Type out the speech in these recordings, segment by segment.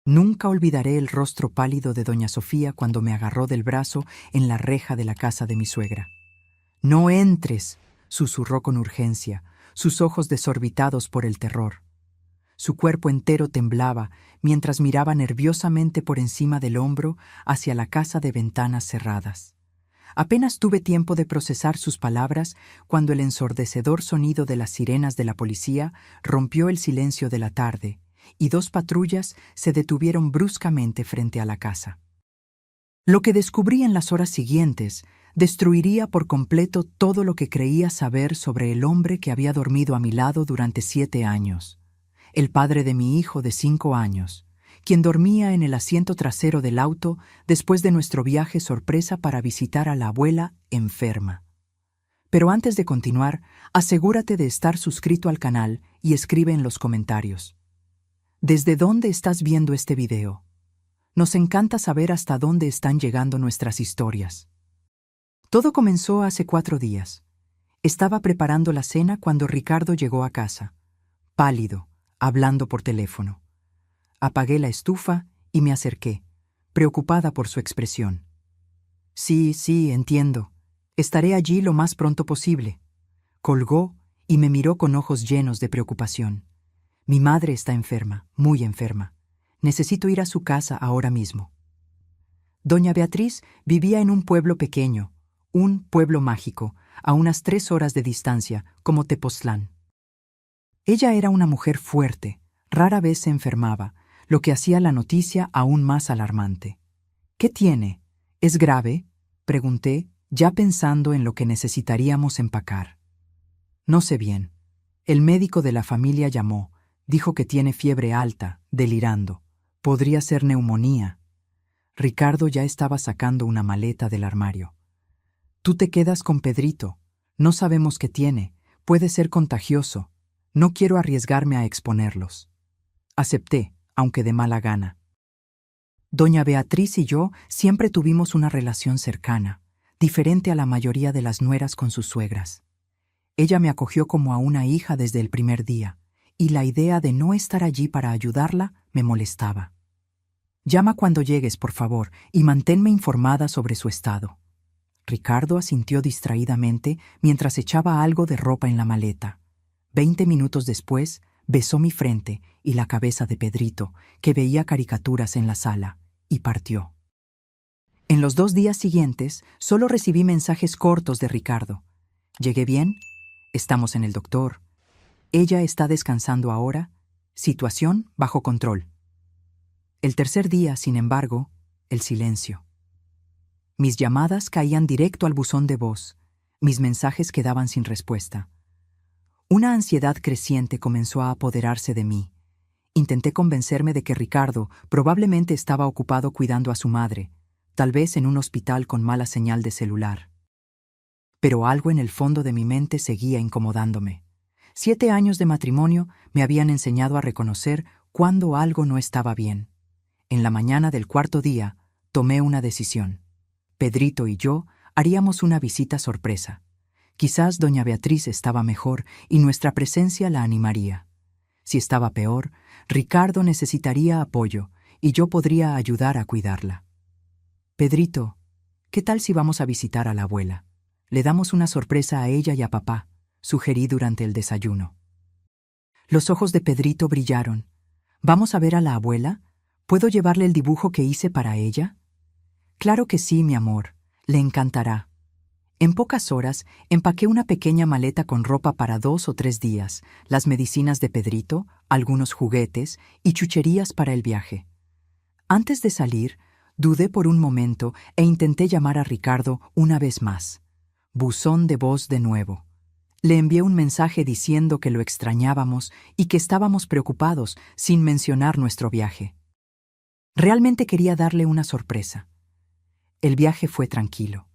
Nunca olvidaré el rostro pálido de doña Sofía cuando me agarró del brazo en la reja de la casa de mi suegra. «¡No entres!», susurró con urgencia, sus ojos desorbitados por el terror. Su cuerpo entero temblaba mientras miraba nerviosamente por encima del hombro hacia la casa de ventanas cerradas. Apenas tuve tiempo de procesar sus palabras cuando el ensordecedor sonido de las sirenas de la policía rompió el silencio de la tarde y 2 patrullas se detuvieron bruscamente frente a la casa. Lo que descubrí en las horas siguientes destruiría por completo todo lo que creía saber sobre el hombre que había dormido a mi lado durante 7 años, el padre de mi hijo de 5 años, quien dormía en el asiento trasero del auto después de nuestro viaje sorpresa para visitar a la abuela enferma. Pero antes de continuar, asegúrate de estar suscrito al canal y escribe en los comentarios: ¿desde dónde estás viendo este video? Nos encanta saber hasta dónde están llegando nuestras historias. Todo comenzó hace 4 días. Estaba preparando la cena cuando Ricardo llegó a casa, pálido, hablando por teléfono. Apagué la estufa y me acerqué, preocupada por su expresión. Sí, entiendo. Estaré allí lo más pronto posible. Colgó y me miró con ojos llenos de preocupación. Mi madre está enferma, muy enferma. Necesito ir a su casa ahora mismo. Doña Beatriz vivía en un pueblo pequeño, un pueblo mágico, a unas 3 horas de distancia, como Tepoztlán. Ella era una mujer fuerte, rara vez se enfermaba, lo que hacía la noticia aún más alarmante. «¿Qué tiene? ¿Es grave?», pregunté, ya pensando en lo que necesitaríamos empacar. «No sé bien. El médico de la familia llamó, dijo que tiene fiebre alta, delirando. Podría ser neumonía». Ricardo ya estaba sacando una maleta del armario. «Tú te quedas con Pedrito. No sabemos qué tiene. Puede ser contagioso. No quiero arriesgarme a exponerlos». Acepté, aunque de mala gana. Doña Beatriz y yo siempre tuvimos una relación cercana, diferente a la mayoría de las nueras con sus suegras. Ella me acogió como a una hija desde el primer día, y la idea de no estar allí para ayudarla me molestaba. «Llama cuando llegues, por favor, y manténme informada sobre su estado». Ricardo asintió distraídamente mientras echaba algo de ropa en la maleta. 20 minutos después, besó mi frente y la cabeza de Pedrito, que veía caricaturas en la sala, y partió. En los 2 días siguientes, solo recibí mensajes cortos de Ricardo. «¿Llegué bien? Estamos en el doctor. Ella está descansando ahora. Situación bajo control». El tercer día, sin embargo, el silencio. Mis llamadas caían directo al buzón de voz. Mis mensajes quedaban sin respuesta. Una ansiedad creciente comenzó a apoderarse de mí. Intenté convencerme de que Ricardo probablemente estaba ocupado cuidando a su madre, tal vez en un hospital con mala señal de celular. Pero algo en el fondo de mi mente seguía incomodándome. 7 años de matrimonio me habían enseñado a reconocer cuando algo no estaba bien. En la mañana del 4.º día, tomé una decisión. Pedrito y yo haríamos una visita sorpresa. Quizás doña Beatriz estaba mejor y nuestra presencia la animaría. Si estaba peor, Ricardo necesitaría apoyo y yo podría ayudar a cuidarla. «Pedrito, ¿qué tal si vamos a visitar a la abuela? Le damos una sorpresa a ella y a papá», sugerí durante el desayuno. Los ojos de Pedrito brillaron. «¿Vamos a ver a la abuela? ¿Puedo llevarle el dibujo que hice para ella?». «Claro que sí, mi amor. Le encantará». En pocas horas, empaqué una pequeña maleta con ropa para 2 o 3 días, las medicinas de Pedrito, algunos juguetes y chucherías para el viaje. Antes de salir, dudé por un momento e intenté llamar a Ricardo una vez más. Buzón de voz de nuevo. Le envié un mensaje diciendo que lo extrañábamos y que estábamos preocupados, sin mencionar nuestro viaje. Realmente quería darle una sorpresa. El viaje fue tranquilo.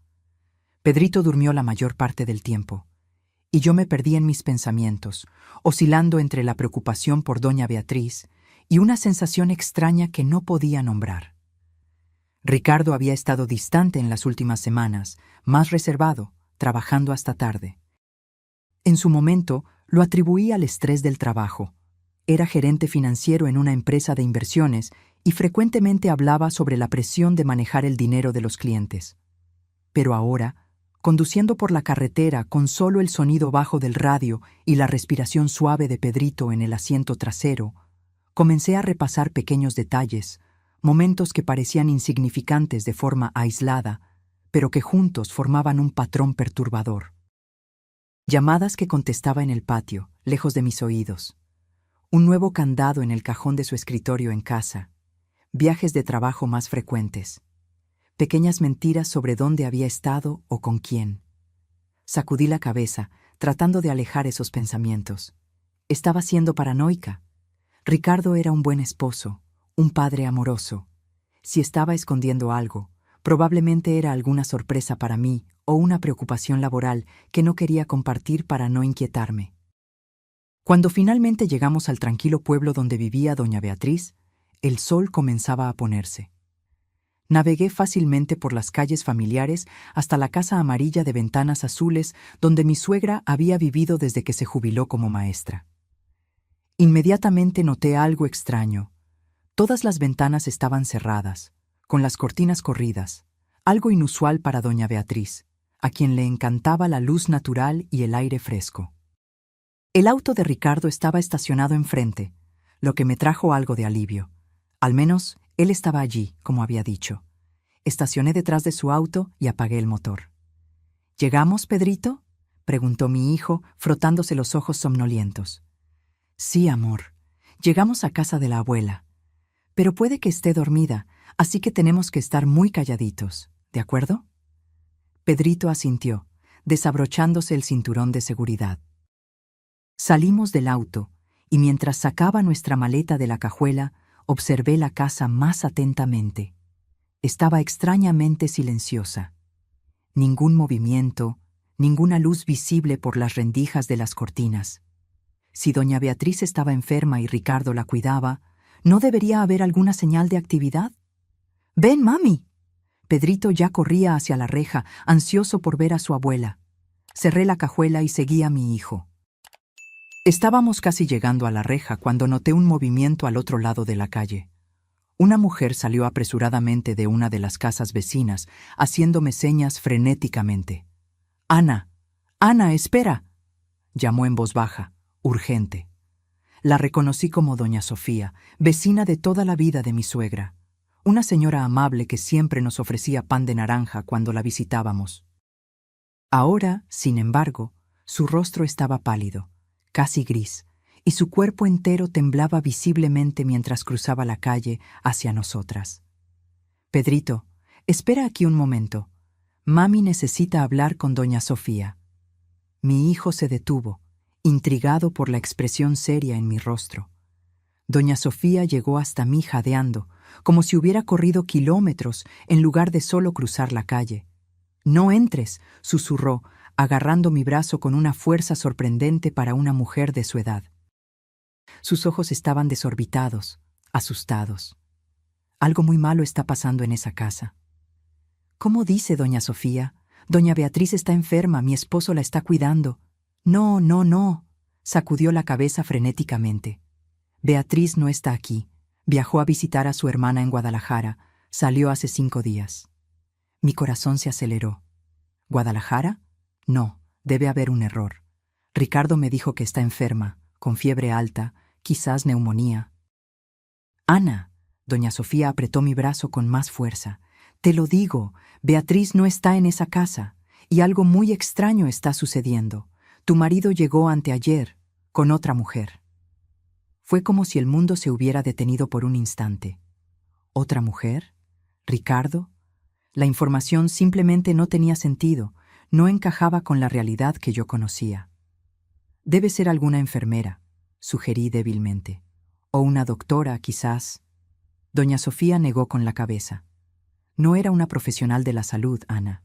Pedrito durmió la mayor parte del tiempo, y yo me perdí en mis pensamientos, oscilando entre la preocupación por doña Beatriz y una sensación extraña que no podía nombrar. Ricardo había estado distante en las últimas semanas, más reservado, trabajando hasta tarde. En su momento, lo atribuí al estrés del trabajo. Era gerente financiero en una empresa de inversiones y frecuentemente hablaba sobre la presión de manejar el dinero de los clientes. Pero ahora, conduciendo por la carretera con solo el sonido bajo del radio y la respiración suave de Pedrito en el asiento trasero, comencé a repasar pequeños detalles, momentos que parecían insignificantes de forma aislada, pero que juntos formaban un patrón perturbador. Llamadas que contestaba en el patio, lejos de mis oídos. Un nuevo candado en el cajón de su escritorio en casa. Viajes de trabajo más frecuentes. Pequeñas mentiras sobre dónde había estado o con quién. Sacudí la cabeza, tratando de alejar esos pensamientos. Estaba siendo paranoica. Ricardo era un buen esposo, un padre amoroso. Si estaba escondiendo algo, probablemente era alguna sorpresa para mí o una preocupación laboral que no quería compartir para no inquietarme. Cuando finalmente llegamos al tranquilo pueblo donde vivía doña Beatriz, el sol comenzaba a ponerse. Navegué fácilmente por las calles familiares hasta la casa amarilla de ventanas azules donde mi suegra había vivido desde que se jubiló como maestra. Inmediatamente noté algo extraño. Todas las ventanas estaban cerradas, con las cortinas corridas, algo inusual para doña Beatriz, a quien le encantaba la luz natural y el aire fresco. El auto de Ricardo estaba estacionado enfrente, lo que me trajo algo de alivio. Al menos, él estaba allí, como había dicho. Estacioné detrás de su auto y apagué el motor. ¿Llegamos, Pedrito?, preguntó mi hijo, frotándose los ojos somnolientos. Sí, amor. Llegamos a casa de la abuela. Pero puede que esté dormida, así que tenemos que estar muy calladitos, ¿de acuerdo? Pedrito asintió, desabrochándose el cinturón de seguridad. Salimos del auto, y mientras sacaba nuestra maleta de la cajuela, observé la casa más atentamente. Estaba extrañamente silenciosa. Ningún movimiento, ninguna luz visible por las rendijas de las cortinas. Si doña Beatriz estaba enferma y Ricardo la cuidaba, ¿no debería haber alguna señal de actividad? «¡Ven, mami!». Pedrito ya corría hacia la reja, ansioso por ver a su abuela. Cerré la cajuela y seguí a mi hijo. Estábamos casi llegando a la reja cuando noté un movimiento al otro lado de la calle. Una mujer salió apresuradamente de una de las casas vecinas, haciéndome señas frenéticamente. «Ana, Ana, espera», llamó en voz baja, urgente. La reconocí como doña Sofía, vecina de toda la vida de mi suegra, una señora amable que siempre nos ofrecía pan de naranja cuando la visitábamos. Ahora, sin embargo, su rostro estaba pálido, casi gris, y su cuerpo entero temblaba visiblemente mientras cruzaba la calle hacia nosotras. «Pedrito, espera aquí un momento. Mami necesita hablar con doña Sofía». Mi hijo se detuvo, intrigado por la expresión seria en mi rostro. Doña Sofía llegó hasta mí jadeando, como si hubiera corrido kilómetros en lugar de solo cruzar la calle. «No entres», susurró, agarrando mi brazo con una fuerza sorprendente para una mujer de su edad. Sus ojos estaban desorbitados, asustados. Algo muy malo está pasando en esa casa. «¿Cómo dice doña Sofía? Doña Beatriz está enferma, mi esposo la está cuidando». «No, no, no», sacudió la cabeza frenéticamente. «Beatriz no está aquí. Viajó a visitar a su hermana en Guadalajara. Salió hace 5 días». Mi corazón se aceleró. ¿Guadalajara? No, debe haber un error. Ricardo me dijo que está enferma, con fiebre alta, quizás neumonía. «Ana», doña Sofía apretó mi brazo con más fuerza. «Te lo digo, Beatriz no está en esa casa, y algo muy extraño está sucediendo. Tu marido llegó anteayer, con otra mujer». Fue como si el mundo se hubiera detenido por un instante. ¿Otra mujer? ¿Ricardo? La información simplemente no tenía sentido, no encajaba con la realidad que yo conocía. «Debe ser alguna enfermera», sugerí débilmente. «O una doctora, quizás». Doña Sofía negó con la cabeza. No era una profesional de la salud, Ana.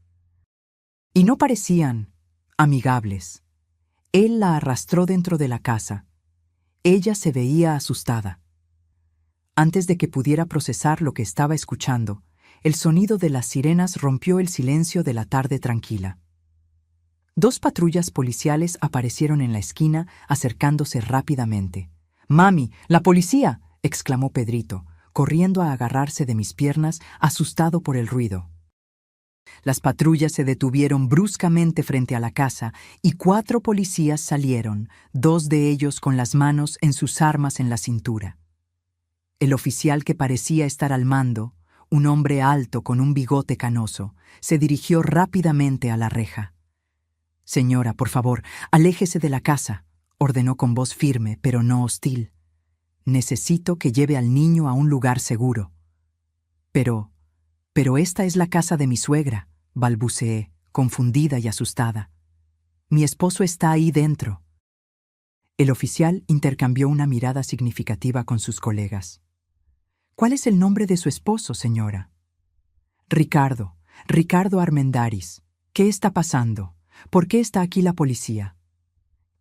Y no parecían amigables. Él la arrastró dentro de la casa. Ella se veía asustada. Antes de que pudiera procesar lo que estaba escuchando, el sonido de las sirenas rompió el silencio de la tarde tranquila. 2 patrullas policiales aparecieron en la esquina, acercándose rápidamente. «¡Mami, la policía!», exclamó Pedrito, corriendo a agarrarse de mis piernas, asustado por el ruido. Las patrullas se detuvieron bruscamente frente a la casa y 4 policías salieron, 2 de ellos con las manos en sus armas en la cintura. El oficial que parecía estar al mando, un hombre alto con un bigote canoso, se dirigió rápidamente a la reja. «Señora, por favor, aléjese de la casa», ordenó con voz firme, pero no hostil. «Necesito que lleve al niño a un lugar seguro». Pero esta es la casa de mi suegra», balbuceé, confundida y asustada. «Mi esposo está ahí dentro». El oficial intercambió una mirada significativa con sus colegas. «¿Cuál es el nombre de su esposo, señora?» «Ricardo Armendáriz. ¿Qué está pasando? ¿Por qué está aquí la policía?»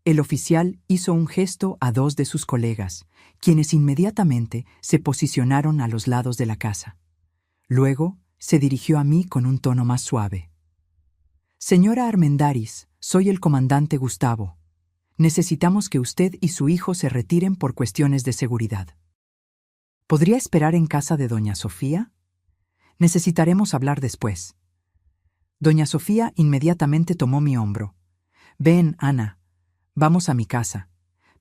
El oficial hizo un gesto a 2 de sus colegas, quienes inmediatamente se posicionaron a los lados de la casa. Luego se dirigió a mí con un tono más suave. «Señora Armendáriz, soy el comandante Gustavo. Necesitamos que usted y su hijo se retiren por cuestiones de seguridad. ¿Podría esperar en casa de doña Sofía? Necesitaremos hablar después». Doña Sofía inmediatamente tomó mi hombro. «Ven, Ana, vamos a mi casa.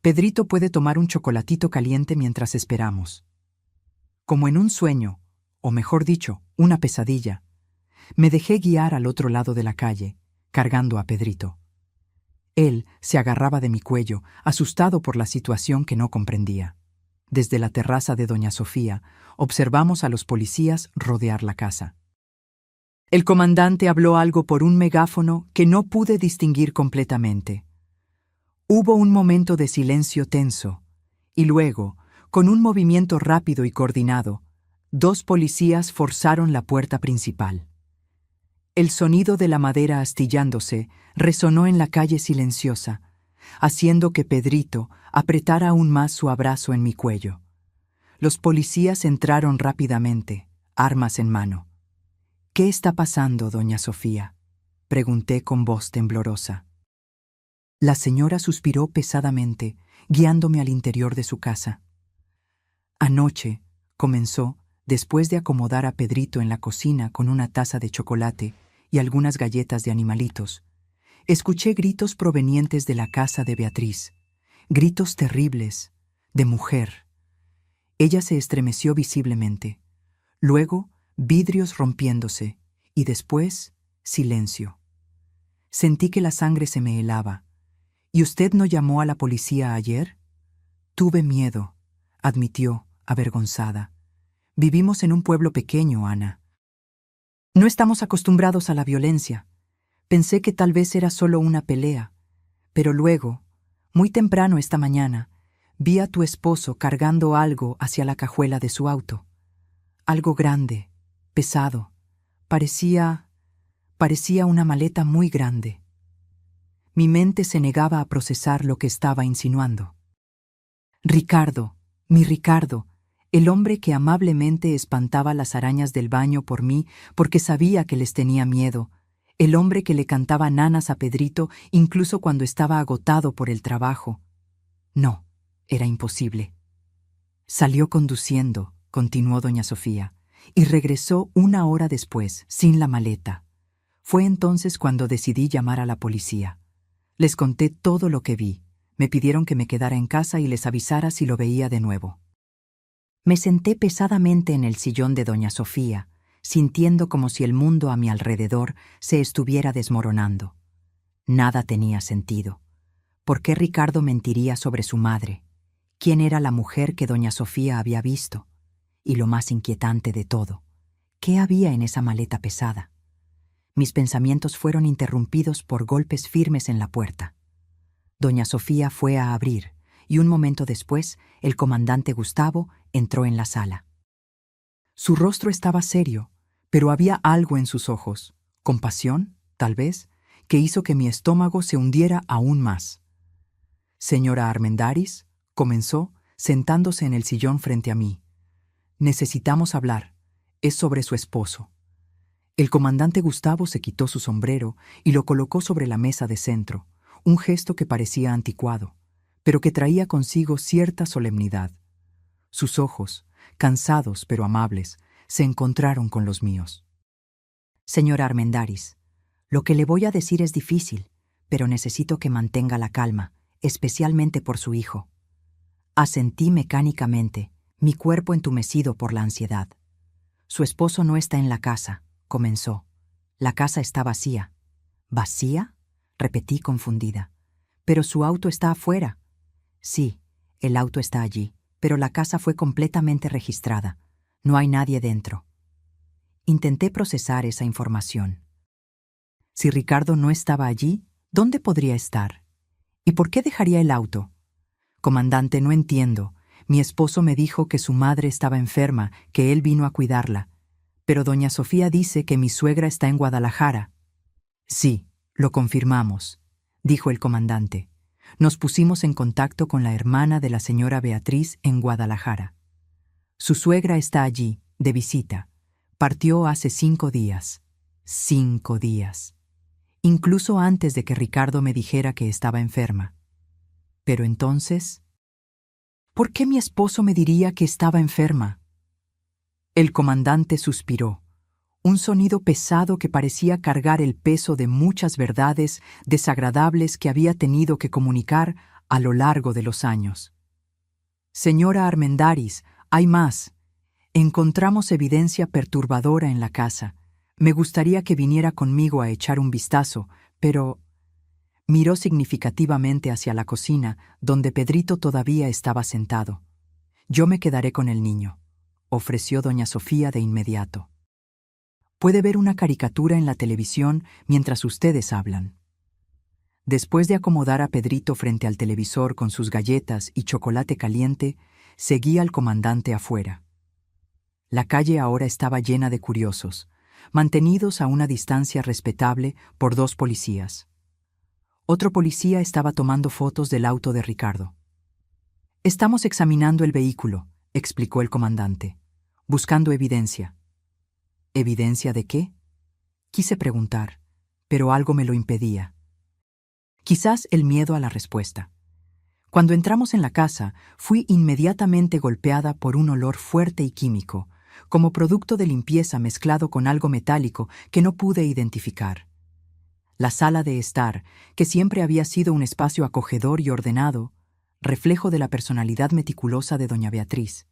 Pedrito puede tomar un chocolatito caliente mientras esperamos». Como en un sueño, o mejor dicho, una pesadilla, me dejé guiar al otro lado de la calle, cargando a Pedrito. Él se agarraba de mi cuello, asustado por la situación que no comprendía. Desde la terraza de doña Sofía, observamos a los policías rodear la casa. El comandante habló algo por un megáfono que no pude distinguir completamente. Hubo un momento de silencio tenso, y luego, con un movimiento rápido y coordinado, 2 policías forzaron la puerta principal. El sonido de la madera astillándose resonó en la calle silenciosa, haciendo que Pedrito apretara aún más su abrazo en mi cuello. Los policías entraron rápidamente, armas en mano. «¿Qué está pasando, doña Sofía?», pregunté con voz temblorosa. La señora suspiró pesadamente, guiándome al interior de su casa. «Anoche», comenzó, después de acomodar a Pedrito en la cocina con una taza de chocolate y algunas galletas de animalitos, escuché gritos provenientes de la casa de Beatriz, gritos terribles, de mujer. Ella se estremeció visiblemente. Luego, vidrios rompiéndose, y después, silencio. Sentí que la sangre se me helaba. «¿Y usted no llamó a la policía ayer?» «Tuve miedo», admitió, avergonzada. «Vivimos en un pueblo pequeño, Ana. No estamos acostumbrados a la violencia. Pensé que tal vez era solo una pelea. Pero luego, muy temprano esta mañana, vi a tu esposo cargando algo hacia la cajuela de su auto. Algo grande, pesado. Parecía una maleta muy grande». Mi mente se negaba a procesar lo que estaba insinuando. «Ricardo, mi Ricardo, el hombre que amablemente espantaba las arañas del baño por mí porque sabía que les tenía miedo, el hombre que le cantaba nanas a Pedrito incluso cuando estaba agotado por el trabajo. No, era imposible». «Salió conduciendo», continuó doña Sofía, «y regresó 1 hora después, sin la maleta. Fue entonces cuando decidí llamar a la policía. Les conté todo lo que vi. Me pidieron que me quedara en casa y les avisara si lo veía de nuevo». Me senté pesadamente en el sillón de doña Sofía, sintiendo como si el mundo a mi alrededor se estuviera desmoronando. Nada tenía sentido. ¿Por qué Ricardo mentiría sobre su madre? ¿Quién era la mujer que doña Sofía había visto? Y lo más inquietante de todo, ¿qué había en esa maleta pesada? Mis pensamientos fueron interrumpidos por golpes firmes en la puerta. Doña Sofía fue a abrir, y un momento después, el comandante Gustavo entró en la sala. Su rostro estaba serio, pero había algo en sus ojos, compasión, tal vez, que hizo que mi estómago se hundiera aún más. «Señora Armendáriz», comenzó, sentándose en el sillón frente a mí. «Necesitamos hablar. Es sobre su esposo». El comandante Gustavo se quitó su sombrero y lo colocó sobre la mesa de centro, un gesto que parecía anticuado, pero que traía consigo cierta solemnidad. Sus ojos, cansados pero amables, se encontraron con los míos. Señora Armendáriz, lo que le voy a decir es difícil, pero necesito que mantenga la calma, especialmente por su hijo. Asentí mecánicamente, mi cuerpo entumecido por la ansiedad. Su esposo no está en la casa, comenzó. La casa está vacía. ¿Vacía? Repetí confundida. Pero su auto está afuera. Sí, el auto está allí, pero la casa fue completamente registrada. No hay nadie dentro. Intenté procesar esa información. Si Ricardo no estaba allí, ¿dónde podría estar? ¿Y por qué dejaría el auto? Comandante, no entiendo. Mi esposo me dijo que su madre estaba enferma, que él vino a cuidarla. Pero doña Sofía dice que mi suegra está en Guadalajara. Sí, lo confirmamos, dijo el comandante. Nos pusimos en contacto con la hermana de la señora Beatriz en Guadalajara. Su suegra está allí, de visita. Partió hace 5 días. 5 días. Incluso antes de que Ricardo me dijera que estaba enferma. Pero entonces, ¿por qué mi esposo me diría que estaba enferma? El comandante suspiró, un sonido pesado que parecía cargar el peso de muchas verdades desagradables que había tenido que comunicar a lo largo de los años. Señora Armendáriz, hay más. Encontramos evidencia perturbadora en la casa. Me gustaría que viniera conmigo a echar un vistazo, pero... Miró significativamente hacia la cocina, donde Pedrito todavía estaba sentado. Yo me quedaré con el niño, ofreció doña Sofía de inmediato. Puede ver una caricatura en la televisión mientras ustedes hablan. Después de acomodar a Pedrito frente al televisor con sus galletas y chocolate caliente, seguí al comandante afuera. La calle ahora estaba llena de curiosos, mantenidos a una distancia respetable por 2 policías. Otro policía estaba tomando fotos del auto de Ricardo. Estamos examinando el vehículo, explicó el comandante, buscando evidencia. ¿Evidencia de qué? Quise preguntar, pero algo me lo impedía. Quizás el miedo a la respuesta. Cuando entramos en la casa, fui inmediatamente golpeada por un olor fuerte y químico, como producto de limpieza mezclado con algo metálico que no pude identificar. La sala de estar, que siempre había sido un espacio acogedor y ordenado, reflejo de la personalidad meticulosa de doña Beatriz,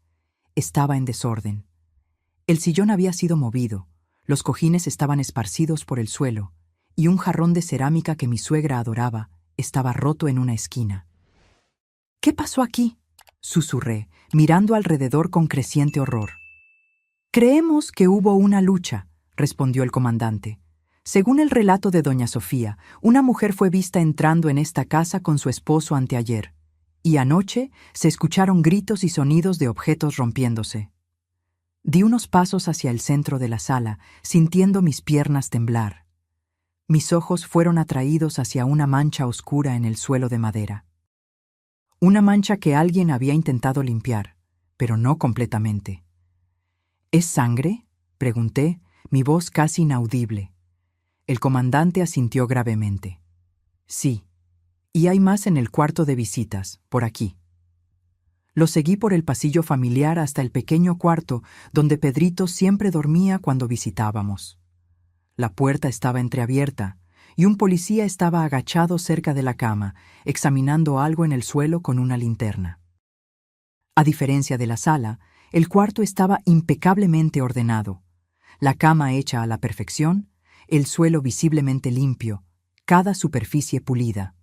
estaba en desorden. El sillón había sido movido, los cojines estaban esparcidos por el suelo, y un jarrón de cerámica que mi suegra adoraba estaba roto en una esquina. ¿Qué pasó aquí?, susurré, mirando alrededor con creciente horror. Creemos que hubo una lucha, respondió el comandante. Según el relato de doña Sofía, una mujer fue vista entrando en esta casa con su esposo anteayer, y anoche se escucharon gritos y sonidos de objetos rompiéndose. Di unos pasos hacia el centro de la sala, sintiendo mis piernas temblar. Mis ojos fueron atraídos hacia una mancha oscura en el suelo de madera. Una mancha que alguien había intentado limpiar, pero no completamente. ¿Es sangre?, pregunté, mi voz casi inaudible. El comandante asintió gravemente. Sí, y hay más en el cuarto de visitas, por aquí. Lo seguí por el pasillo familiar hasta el pequeño cuarto donde Pedrito siempre dormía cuando visitábamos. La puerta estaba entreabierta y un policía estaba agachado cerca de la cama, examinando algo en el suelo con una linterna. A diferencia de la sala, el cuarto estaba impecablemente ordenado. La cama hecha a la perfección, el suelo visiblemente limpio, cada superficie pulida.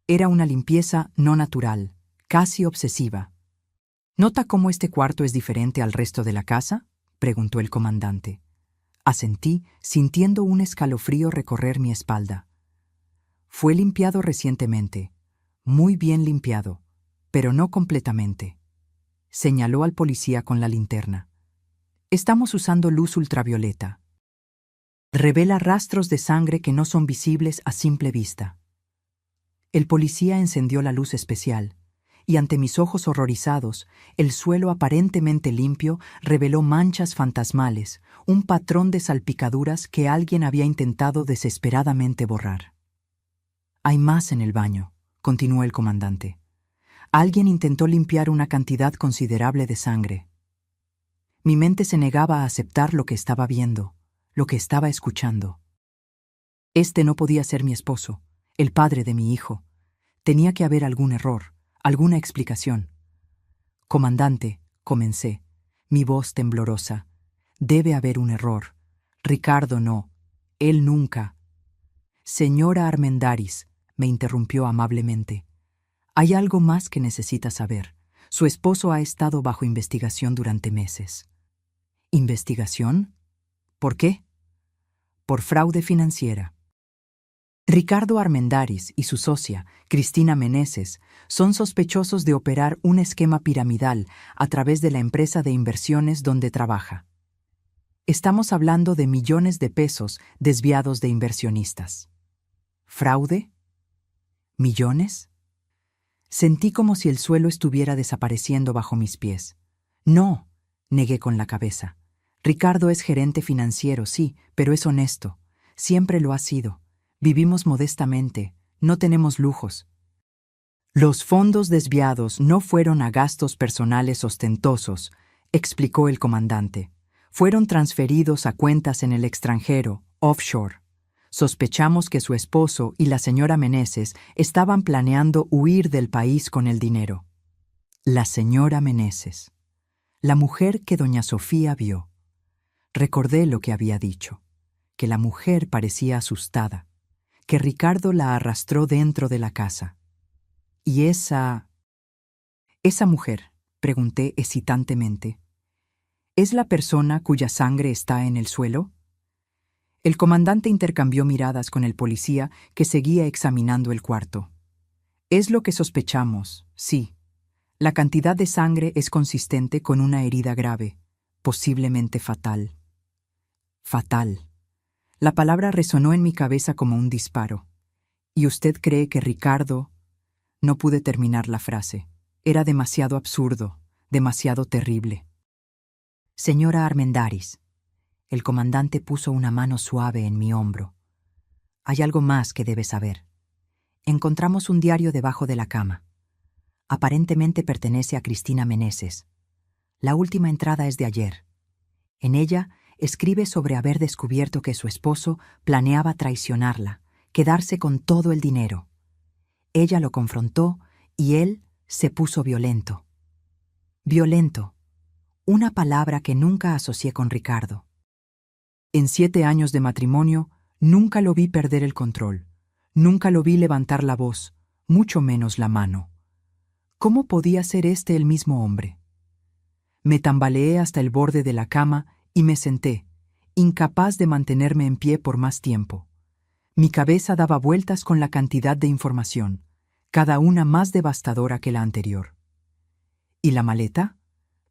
Era una limpieza no natural, casi obsesiva. ¿Nota cómo este cuarto es diferente al resto de la casa?, preguntó el comandante. Asentí, sintiendo un escalofrío recorrer mi espalda. Fue limpiado recientemente, muy bien limpiado, pero no completamente. Señaló al policía con la linterna. Estamos usando luz ultravioleta. Revela rastros de sangre que no son visibles a simple vista. El policía encendió la luz especial, y ante mis ojos horrorizados, el suelo aparentemente limpio reveló manchas fantasmales, un patrón de salpicaduras que alguien había intentado desesperadamente borrar. Hay más en el baño, continuó el comandante. Alguien intentó limpiar una cantidad considerable de sangre. Mi mente se negaba a aceptar lo que estaba viendo, lo que estaba escuchando. Este no podía ser mi esposo, el padre de mi hijo. Tenía que haber algún error, alguna explicación. Comandante, comencé, mi voz temblorosa. Debe haber un error. Ricardo no. Él nunca. Señora Armendáriz, me interrumpió amablemente. Hay algo más que necesita saber. Su esposo ha estado bajo investigación durante meses. ¿Investigación? ¿Por qué? Por fraude financiera. Ricardo Armendáriz y su socia, Cristina Meneses, son sospechosos de operar un esquema piramidal a través de la empresa de inversiones donde trabaja. Estamos hablando de millones de pesos desviados de inversionistas. ¿Fraude? ¿Millones? Sentí como si el suelo estuviera desapareciendo bajo mis pies. No, negué con la cabeza. Ricardo es gerente financiero, sí, pero es honesto. Siempre lo ha sido. Vivimos modestamente, no tenemos lujos. Los fondos desviados no fueron a gastos personales ostentosos, explicó el comandante. Fueron transferidos a cuentas en el extranjero, offshore. Sospechamos que su esposo y la señora Meneses estaban planeando huir del país con el dinero. La señora Meneses, la mujer que doña Sofía vio. Recordé lo que había dicho, que la mujer parecía asustada, que Ricardo la arrastró dentro de la casa. ¿Y esa mujer? Pregunté hesitantemente. ¿Es la persona cuya sangre está en el suelo? El comandante intercambió miradas con el policía que seguía examinando el cuarto. Es lo que sospechamos, sí. La cantidad de sangre es consistente con una herida grave, posiblemente fatal. Fatal. La palabra resonó en mi cabeza como un disparo. ¿Y usted cree que Ricardo...? No pude terminar la frase. Era demasiado absurdo, demasiado terrible. Señora Armendáriz, el comandante puso una mano suave en mi hombro. Hay algo más que debe saber. Encontramos un diario debajo de la cama. Aparentemente pertenece a Cristina Meneses. La última entrada es de ayer. En ella escribe sobre haber descubierto que su esposo planeaba traicionarla, quedarse con todo el dinero. Ella lo confrontó y él se puso violento. Violento, una palabra que nunca asocié con Ricardo. En 7 años de matrimonio, nunca lo vi perder el control. Nunca lo vi levantar la voz, mucho menos la mano. ¿Cómo podía ser este el mismo hombre? Me tambaleé hasta el borde de la cama y me senté, incapaz de mantenerme en pie por más tiempo. Mi cabeza daba vueltas con la cantidad de información, cada una más devastadora que la anterior. ¿Y la maleta?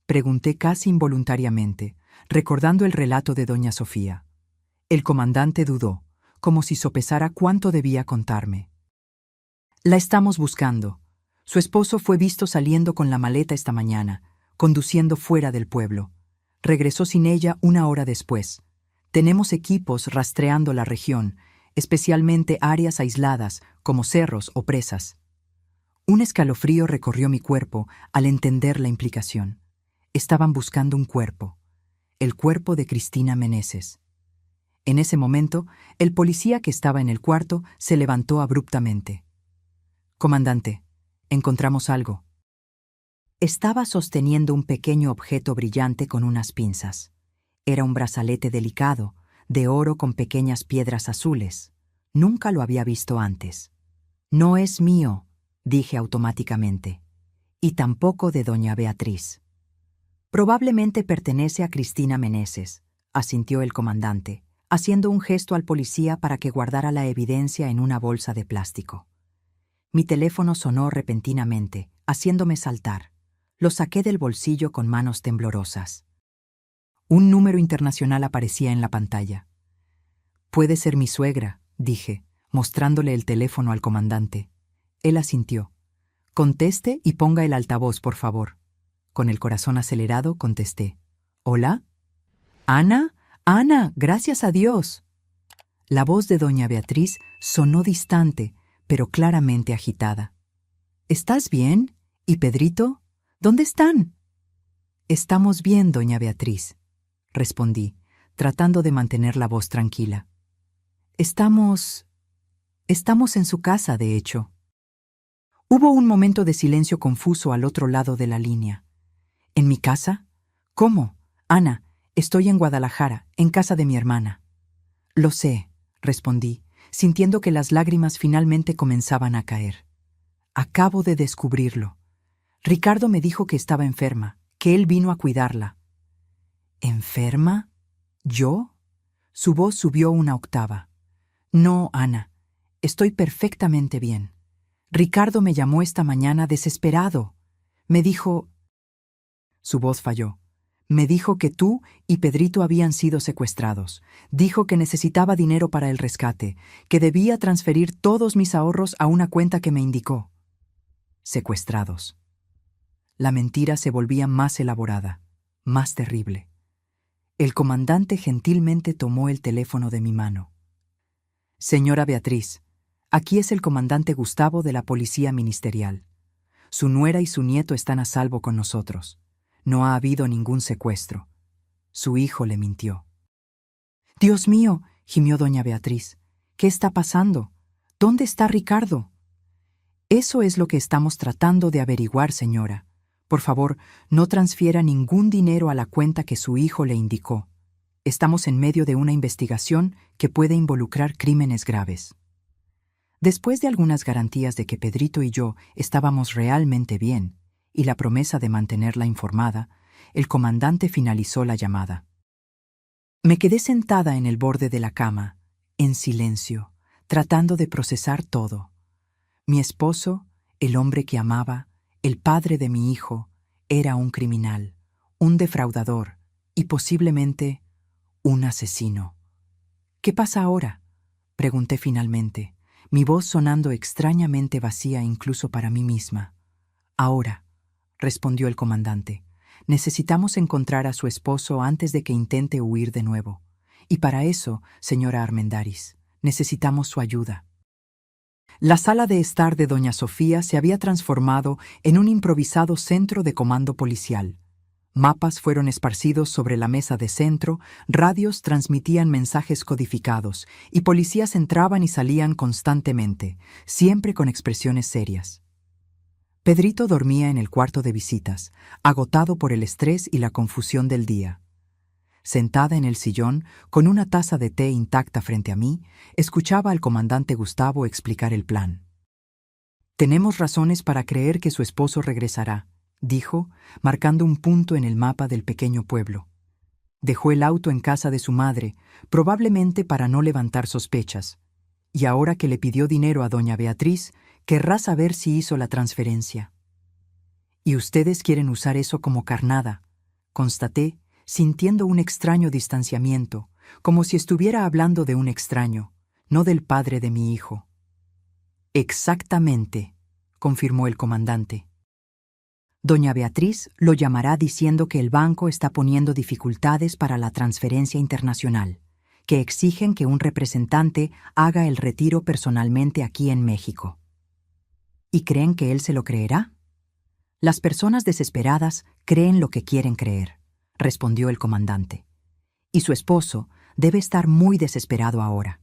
Pregunté casi involuntariamente, recordando el relato de doña Sofía. El comandante dudó, como si sopesara cuánto debía contarme. La estamos buscando. Su esposo fue visto saliendo con la maleta esta mañana, conduciendo fuera del pueblo. Regresó sin ella 1 hora después. Tenemos equipos rastreando la región, especialmente áreas aisladas como cerros o presas. Un escalofrío recorrió mi cuerpo al entender la implicación. Estaban buscando un cuerpo, el cuerpo de Cristina Meneses. En ese momento, el policía que estaba en el cuarto se levantó abruptamente. «Comandante, encontramos algo». Estaba sosteniendo un pequeño objeto brillante con unas pinzas. Era un brazalete delicado, de oro con pequeñas piedras azules. Nunca lo había visto antes. «No es mío», dije automáticamente. «Y tampoco de doña Beatriz». «Probablemente pertenece a Cristina Meneses», asintió el comandante, haciendo un gesto al policía para que guardara la evidencia en una bolsa de plástico. Mi teléfono sonó repentinamente, haciéndome saltar. Lo saqué del bolsillo con manos temblorosas. Un número internacional aparecía en la pantalla. «Puede ser mi suegra», dije, mostrándole el teléfono al comandante. Él asintió. «Conteste y ponga el altavoz, por favor». Con el corazón acelerado contesté. «¿Hola? ¿Ana? Ana, gracias a Dios». La voz de doña Beatriz sonó distante, pero claramente agitada. «¿Estás bien? ¿Y Pedrito? ¿Dónde están?» Estamos bien, doña Beatriz, respondí, tratando de mantener la voz tranquila. Estamos en su casa, de hecho. Hubo un momento de silencio confuso al otro lado de la línea. ¿En mi casa? ¿Cómo? Ana, estoy en Guadalajara, en casa de mi hermana. Lo sé, respondí, sintiendo que las lágrimas finalmente comenzaban a caer. Acabo de descubrirlo. Ricardo me dijo que estaba enferma, que él vino a cuidarla. ¿Enferma? ¿Yo? Su voz subió una octava. No, Ana, estoy perfectamente bien. Ricardo me llamó esta mañana desesperado. Me dijo... Su voz falló. Me dijo que tú y Pedrito habían sido secuestrados. Dijo que necesitaba dinero para el rescate, que debía transferir todos mis ahorros a una cuenta que me indicó. Secuestrados. La mentira se volvía más elaborada, más terrible. El comandante gentilmente tomó el teléfono de mi mano. Señora Beatriz, aquí es el comandante Gustavo de la Policía Ministerial. Su nuera y su nieto están a salvo con nosotros. No ha habido ningún secuestro. Su hijo le mintió. Dios mío, gimió doña Beatriz. ¿Qué está pasando? ¿Dónde está Ricardo? Eso es lo que estamos tratando de averiguar, señora. Por favor, no transfiera ningún dinero a la cuenta que su hijo le indicó. Estamos en medio de una investigación que puede involucrar crímenes graves. Después de algunas garantías de que Pedrito y yo estábamos realmente bien, y la promesa de mantenerla informada, el comandante finalizó la llamada. Me quedé sentada en el borde de la cama, en silencio, tratando de procesar todo. Mi esposo, el hombre que amaba, el padre de mi hijo, era un criminal, un defraudador y posiblemente un asesino. ¿Qué pasa ahora?, pregunté finalmente, mi voz sonando extrañamente vacía incluso para mí misma. Ahora, respondió el comandante, necesitamos encontrar a su esposo antes de que intente huir de nuevo. Y para eso, señora Armendáriz, necesitamos su ayuda. La sala de estar de doña Sofía se había transformado en un improvisado centro de comando policial. Mapas fueron esparcidos sobre la mesa de centro, radios transmitían mensajes codificados, y policías entraban y salían constantemente, siempre con expresiones serias. Pedrito dormía en el cuarto de visitas, agotado por el estrés y la confusión del día. Sentada en el sillón, con una taza de té intacta frente a mí, escuchaba al comandante Gustavo explicar el plan. «Tenemos razones para creer que su esposo regresará», dijo, marcando un punto en el mapa del pequeño pueblo. Dejó el auto en casa de su madre, probablemente para no levantar sospechas, y ahora que le pidió dinero a doña Beatriz, querrá saber si hizo la transferencia. «Y ustedes quieren usar eso como carnada», constaté, sintiendo un extraño distanciamiento, como si estuviera hablando de un extraño, no del padre de mi hijo. «Exactamente», confirmó el comandante. «Doña Beatriz lo llamará diciendo que el banco está poniendo dificultades para la transferencia internacional, que exigen que un representante haga el retiro personalmente aquí en México». ¿Y creen que él se lo creerá? Las personas desesperadas creen lo que quieren creer, respondió el comandante. Y su esposo debe estar muy desesperado ahora.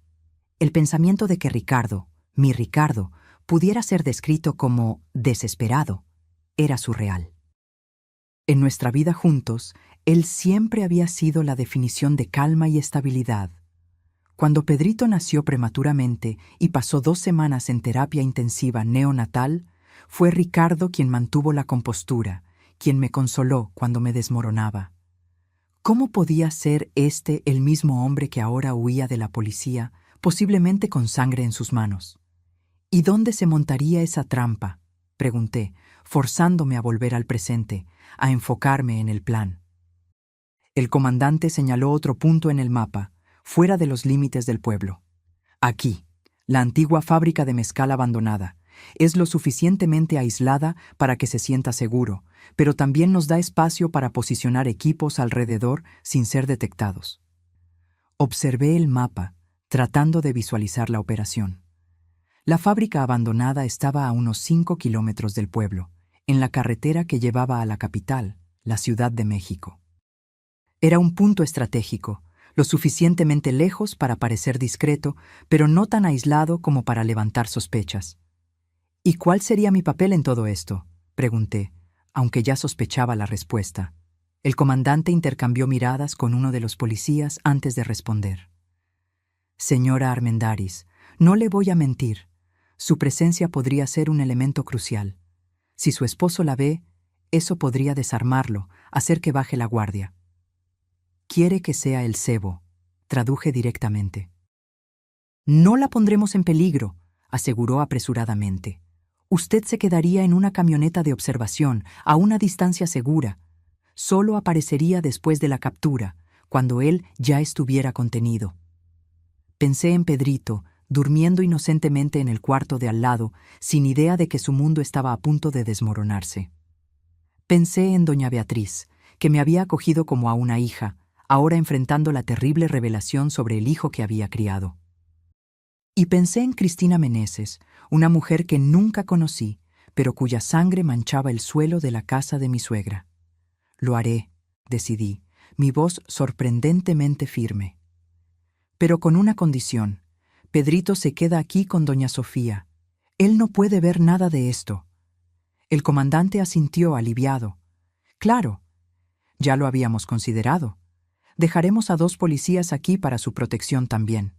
El pensamiento de que Ricardo, mi Ricardo, pudiera ser descrito como desesperado, era surreal. En nuestra vida juntos, él siempre había sido la definición de calma y estabilidad. Cuando Pedrito nació prematuramente y pasó 2 semanas en terapia intensiva neonatal, fue Ricardo quien mantuvo la compostura, quien me consoló cuando me desmoronaba. ¿Cómo podía ser este el mismo hombre que ahora huía de la policía, posiblemente con sangre en sus manos? ¿Y dónde se montaría esa trampa?, pregunté, forzándome a volver al presente, a enfocarme en el plan. El comandante señaló otro punto en el mapa, fuera de los límites del pueblo. Aquí, la antigua fábrica de mezcal abandonada, es lo suficientemente aislada para que se sienta seguro, pero también nos da espacio para posicionar equipos alrededor sin ser detectados. Observé el mapa, tratando de visualizar la operación. La fábrica abandonada estaba a unos 5 kilómetros del pueblo, en la carretera que llevaba a la capital, la Ciudad de México. Era un punto estratégico, lo suficientemente lejos para parecer discreto, pero no tan aislado como para levantar sospechas. ¿Y cuál sería mi papel en todo esto?, pregunté, aunque ya sospechaba la respuesta. El comandante intercambió miradas con uno de los policías antes de responder. Señora Armendáriz, no le voy a mentir. Su presencia podría ser un elemento crucial. Si su esposo la ve, eso podría desarmarlo, hacer que baje la guardia. Quiere que sea el cebo, traduje directamente. No la pondremos en peligro, aseguró apresuradamente. Usted se quedaría en una camioneta de observación, a una distancia segura. Solo aparecería después de la captura, cuando él ya estuviera contenido. Pensé en Pedrito, durmiendo inocentemente en el cuarto de al lado, sin idea de que su mundo estaba a punto de desmoronarse. Pensé en doña Beatriz, que me había acogido como a una hija, ahora enfrentando la terrible revelación sobre el hijo que había criado. Y pensé en Cristina Meneses, una mujer que nunca conocí, pero cuya sangre manchaba el suelo de la casa de mi suegra. Lo haré, decidí, mi voz sorprendentemente firme. Pero con una condición. Pedrito se queda aquí con doña Sofía. Él no puede ver nada de esto. El comandante asintió aliviado. Claro, ya lo habíamos considerado. Dejaremos a 2 policías aquí para su protección también.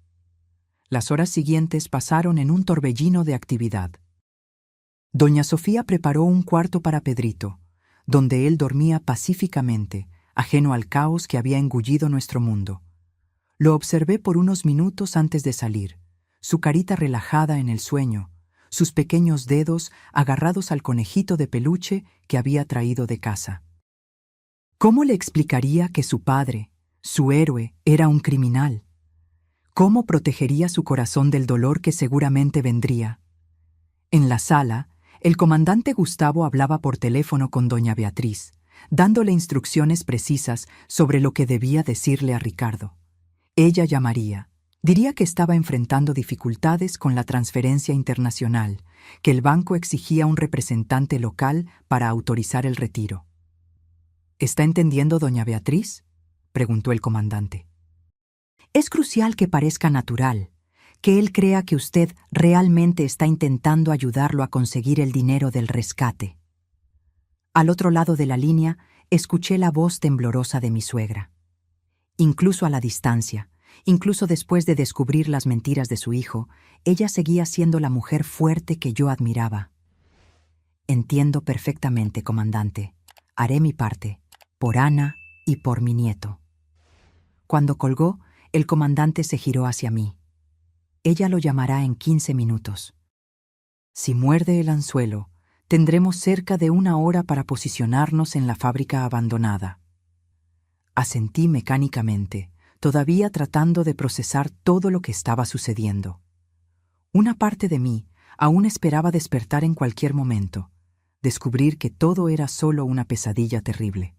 Las horas siguientes pasaron en un torbellino de actividad. Doña Sofía preparó un cuarto para Pedrito, donde él dormía pacíficamente, ajeno al caos que había engullido nuestro mundo. Lo observé por unos minutos antes de salir, su carita relajada en el sueño, sus pequeños dedos agarrados al conejito de peluche que había traído de casa. ¿Cómo le explicaría que su padre, su héroe, era un criminal? ¿Cómo protegería su corazón del dolor que seguramente vendría? En la sala, el comandante Gustavo hablaba por teléfono con doña Beatriz, dándole instrucciones precisas sobre lo que debía decirle a Ricardo. Ella llamaría. Diría que estaba enfrentando dificultades con la transferencia internacional, que el banco exigía un representante local para autorizar el retiro. ¿Está entendiendo, doña Beatriz?, preguntó el comandante. Es crucial que parezca natural, que él crea que usted realmente está intentando ayudarlo a conseguir el dinero del rescate. Al otro lado de la línea, escuché la voz temblorosa de mi suegra. Incluso a la distancia, incluso después de descubrir las mentiras de su hijo, ella seguía siendo la mujer fuerte que yo admiraba. Entiendo perfectamente, comandante. Haré mi parte, por Ana y por mi nieto. Cuando colgó, el comandante se giró hacia mí. Ella lo llamará en 15 minutos. Si muerde el anzuelo, tendremos cerca de 1 hora para posicionarnos en la fábrica abandonada. Asentí mecánicamente, todavía tratando de procesar todo lo que estaba sucediendo. Una parte de mí aún esperaba despertar en cualquier momento, descubrir que todo era solo una pesadilla terrible.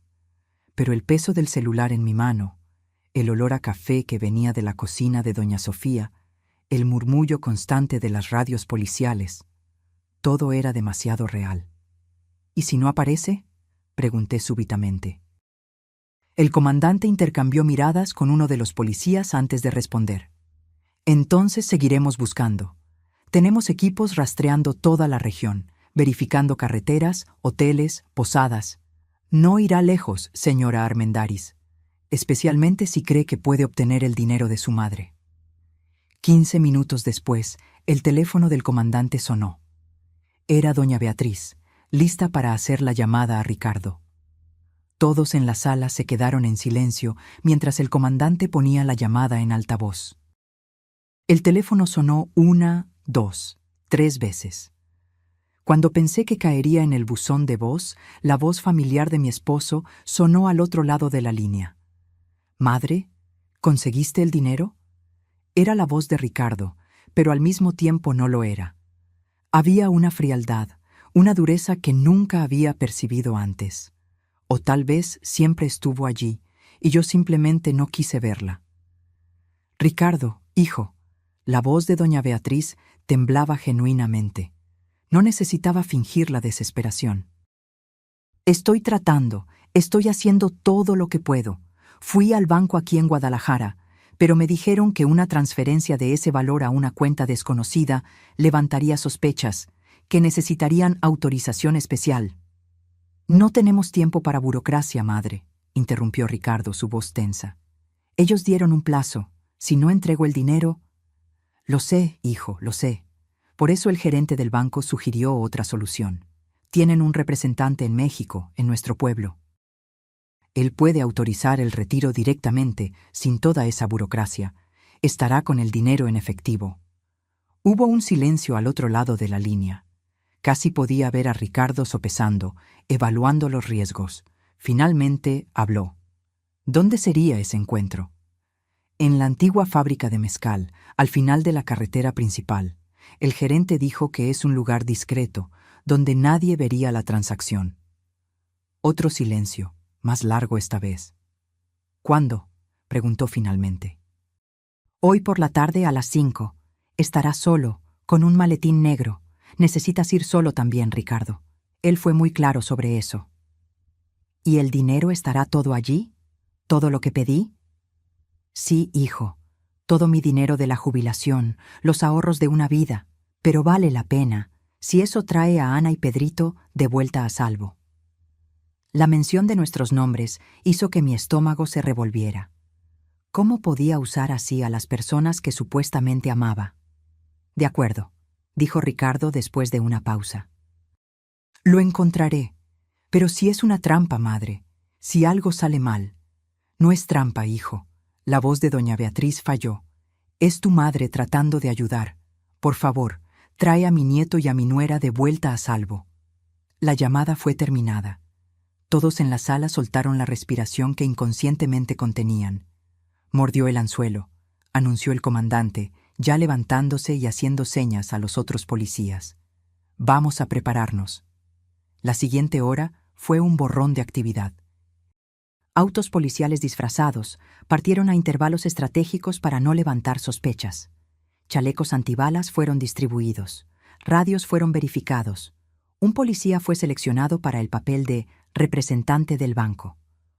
Pero el peso del celular en mi mano, el olor a café que venía de la cocina de doña Sofía, el murmullo constante de las radios policiales, todo era demasiado real. ¿Y si no aparece?, pregunté súbitamente. El comandante intercambió miradas con uno de los policías antes de responder. Entonces seguiremos buscando. Tenemos equipos rastreando toda la región, verificando carreteras, hoteles, posadas. No irá lejos, señora Armendáriz, especialmente si cree que puede obtener el dinero de su madre. 15 minutos después, el teléfono del comandante sonó. Era doña Beatriz, lista para hacer la llamada a Ricardo. Todos en la sala se quedaron en silencio mientras el comandante ponía la llamada en altavoz. El teléfono sonó 1, 2, 3 veces. Cuando pensé que caería en el buzón de voz, la voz familiar de mi esposo sonó al otro lado de la línea. «Madre, ¿conseguiste el dinero?». Era la voz de Ricardo, pero al mismo tiempo no lo era. Había una frialdad, una dureza que nunca había percibido antes. O tal vez siempre estuvo allí, y yo simplemente no quise verla. «Ricardo, hijo», la voz de doña Beatriz temblaba genuinamente. No necesitaba fingir la desesperación. «Estoy tratando, Estoy haciendo todo lo que puedo. Fui al banco aquí en Guadalajara, pero me dijeron que una transferencia de ese valor a una cuenta desconocida levantaría sospechas, que necesitarían autorización especial. No tenemos tiempo para burocracia, madre, interrumpió Ricardo, su voz tensa. Ellos dieron un plazo. Si no entrego el dinero... Lo sé, hijo, lo sé. Por eso el gerente del banco sugirió otra solución. Tienen un representante en México, en nuestro pueblo. Él puede autorizar el retiro directamente, sin toda esa burocracia. Estará con el dinero en efectivo. Hubo un silencio al otro lado de la línea. Casi podía ver a Ricardo sopesando, evaluando los riesgos. Finalmente habló. ¿Dónde sería ese encuentro? En la antigua fábrica de mezcal, al final de la carretera principal. El gerente dijo que es un lugar discreto, donde nadie vería la transacción. Otro silencio, más largo esta vez. ¿Cuándo?, preguntó finalmente. Hoy por la tarde a las 5. Estará solo, con un maletín negro. Necesitas ir solo también, Ricardo. Él fue muy claro sobre eso. ¿Y el dinero estará todo allí? ¿Todo lo que pedí? Sí, hijo. Todo mi dinero de la jubilación, los ahorros de una vida. Pero vale la pena, si eso trae a Ana y Pedrito de vuelta a salvo. La mención de nuestros nombres hizo que mi estómago se revolviera. ¿Cómo podía usar así a las personas que supuestamente amaba? De acuerdo, dijo Ricardo después de una pausa. Lo encontraré, pero si es una trampa, madre, si algo sale mal. No es trampa, hijo. La voz de doña Beatriz falló. Es tu madre tratando de ayudar. Por favor, trae a mi nieto y a mi nuera de vuelta a salvo. La llamada fue terminada. Todos en la sala soltaron la respiración que inconscientemente contenían. Mordió el anzuelo, anunció el comandante, ya levantándose y haciendo señas a los otros policías. Vamos a prepararnos. La siguiente hora fue un borrón de actividad. Autos policiales disfrazados partieron a intervalos estratégicos para no levantar sospechas. Chalecos antibalas fueron distribuidos. Radios fueron verificados. Un policía fue seleccionado para el papel de representante del banco.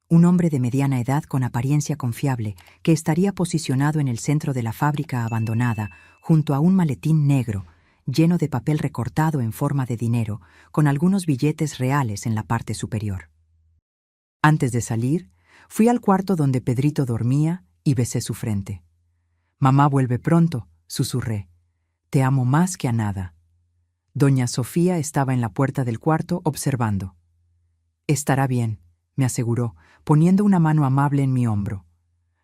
Un hombre de mediana edad con apariencia confiable que estaría posicionado en el centro de la fábrica abandonada, junto a un maletín negro, lleno de papel recortado en forma de dinero, con algunos billetes reales en la parte superior. Antes de salir, fui al cuarto donde Pedrito dormía y besé su frente. «Mamá vuelve pronto», susurré. «Te amo más que a nada». Doña Sofía estaba en la puerta del cuarto observando. «Estará bien», me aseguró, poniendo una mano amable en mi hombro.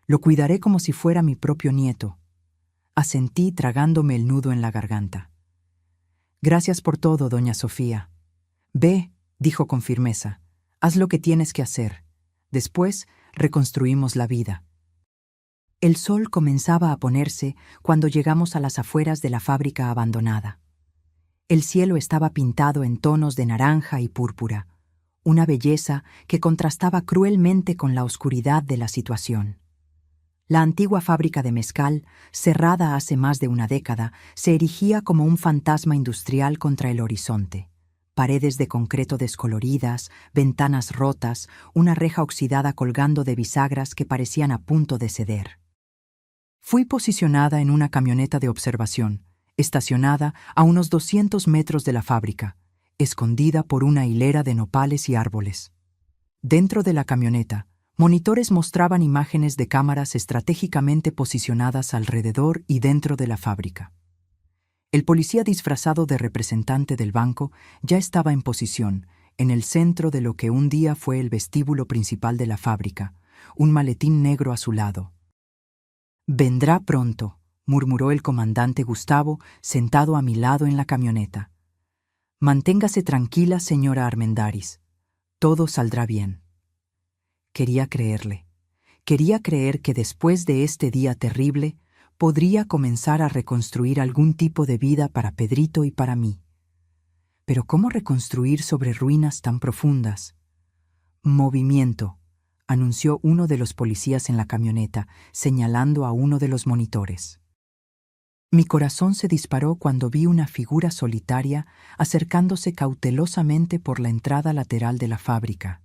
«Lo cuidaré como si fuera mi propio nieto». Asentí tragándome el nudo en la garganta. «Gracias por todo, doña Sofía». «Ve», dijo con firmeza, «haz lo que tienes que hacer. Después reconstruimos la vida». El sol comenzaba a ponerse cuando llegamos a las afueras de la fábrica abandonada. El cielo estaba pintado en tonos de naranja y púrpura, una belleza que contrastaba cruelmente con la oscuridad de la situación. La antigua fábrica de mezcal, cerrada hace más de una década, se erigía como un fantasma industrial contra el horizonte. Paredes de concreto descoloridas, ventanas rotas, una reja oxidada colgando de bisagras que parecían a punto de ceder. Fui posicionada en una camioneta de observación, estacionada a unos 200 metros de la fábrica, escondida por una hilera de nopales y árboles. Dentro de la camioneta, monitores mostraban imágenes de cámaras estratégicamente posicionadas alrededor y dentro de la fábrica. El policía disfrazado de representante del banco ya estaba en posición, en el centro de lo que un día fue el vestíbulo principal de la fábrica, un maletín negro a su lado. «Vendrá pronto», murmuró el comandante Gustavo, sentado a mi lado en la camioneta. «Manténgase tranquila, señora Armendáriz. Todo saldrá bien». Quería creerle. Quería creer que después de este día terrible podría comenzar a reconstruir algún tipo de vida para Pedrito y para mí. Pero ¿cómo reconstruir sobre ruinas tan profundas? «Movimiento», anunció uno de los policías en la camioneta, señalando a uno de los monitores. Mi corazón se disparó cuando vi una figura solitaria acercándose cautelosamente por la entrada lateral de la fábrica.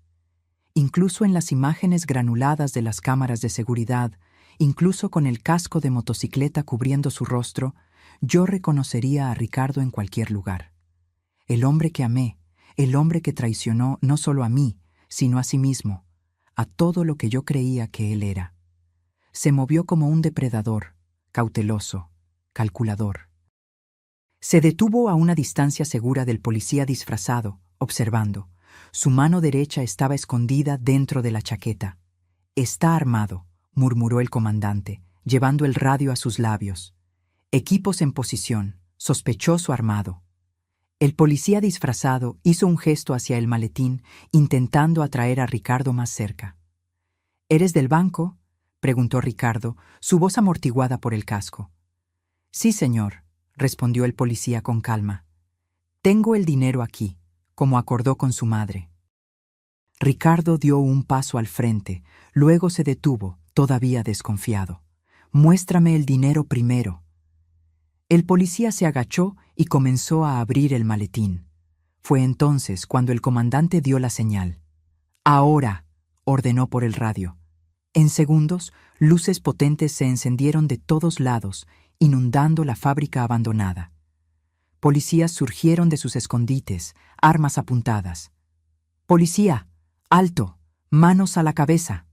Incluso en las imágenes granuladas de las cámaras de seguridad, incluso con el casco de motocicleta cubriendo su rostro, yo reconocería a Ricardo en cualquier lugar. El hombre que amé, el hombre que traicionó no solo a mí, sino a sí mismo, a todo lo que yo creía que él era. Se movió como un depredador, cauteloso, calculador. Se detuvo a una distancia segura del policía disfrazado, observando. Su mano derecha estaba escondida dentro de la chaqueta. «Está armado», murmuró el comandante, llevando el radio a sus labios. «Equipos en posición, sospechoso armado». El policía disfrazado hizo un gesto hacia el maletín, intentando atraer a Ricardo más cerca. «¿Eres del banco?», preguntó Ricardo, su voz amortiguada por el casco. «Sí, señor», respondió el policía con calma. «Tengo el dinero aquí», como acordó con su madre. Ricardo dio un paso al frente, luego se detuvo, todavía desconfiado. «Muéstrame el dinero primero». El policía se agachó y comenzó a abrir el maletín. Fue entonces cuando el comandante dio la señal. «Ahora», ordenó por el radio. En segundos, luces potentes se encendieron de todos lados, inundando la fábrica abandonada. Policías surgieron de sus escondites, armas apuntadas. «¡Policía! ¡Alto! ¡Manos a la cabeza!».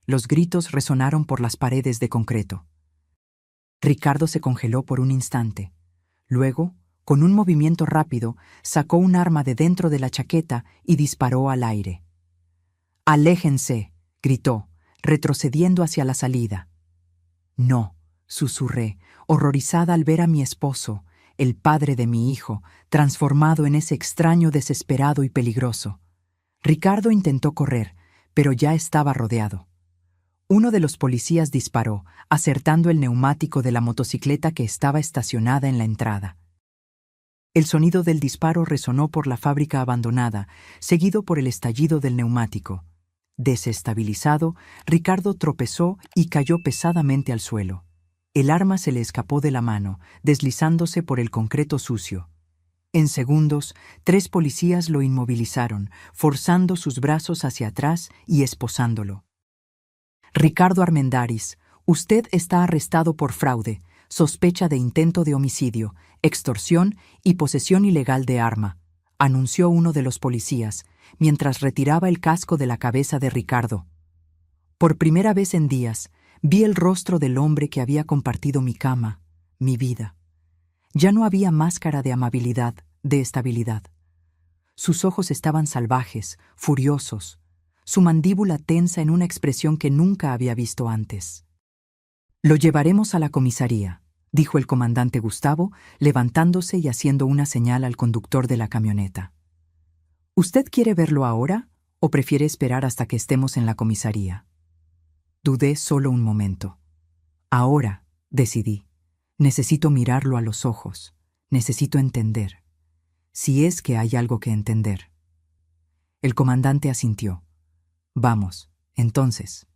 Los gritos resonaron por las paredes de concreto. Ricardo se congeló por un instante. Luego, con un movimiento rápido, sacó un arma de dentro de la chaqueta y disparó al aire. «¡Aléjense!», gritó, retrocediendo hacia la salida. «No», susurré, horrorizada al ver a mi esposo, el padre de mi hijo, transformado en ese extraño desesperado y peligroso. Ricardo intentó correr, pero ya estaba rodeado. Uno de los policías disparó, acertando el neumático de la motocicleta que estaba estacionada en la entrada. El sonido del disparo resonó por la fábrica abandonada, seguido por el estallido del neumático. Desestabilizado, Ricardo tropezó y cayó pesadamente al suelo. El arma se le escapó de la mano, deslizándose por el concreto sucio. En segundos, 3 policías lo inmovilizaron, forzando sus brazos hacia atrás y esposándolo. «Ricardo Armendáriz, usted está arrestado por fraude, sospecha de intento de homicidio, extorsión y posesión ilegal de arma», anunció uno de los policías, mientras retiraba el casco de la cabeza de Ricardo. Por primera vez en días, vi el rostro del hombre que había compartido mi cama, mi vida. Ya no había máscara de amabilidad, de estabilidad. Sus ojos estaban salvajes, furiosos, su mandíbula tensa en una expresión que nunca había visto antes. «Lo llevaremos a la comisaría», dijo el comandante Gustavo, levantándose y haciendo una señal al conductor de la camioneta. «¿Usted quiere verlo ahora o prefiere esperar hasta que estemos en la comisaría?». Dudé solo un momento. «Ahora», decidí. «Necesito mirarlo a los ojos. Necesito entender. Si es que hay algo que entender». El comandante asintió. «Vamos, entonces».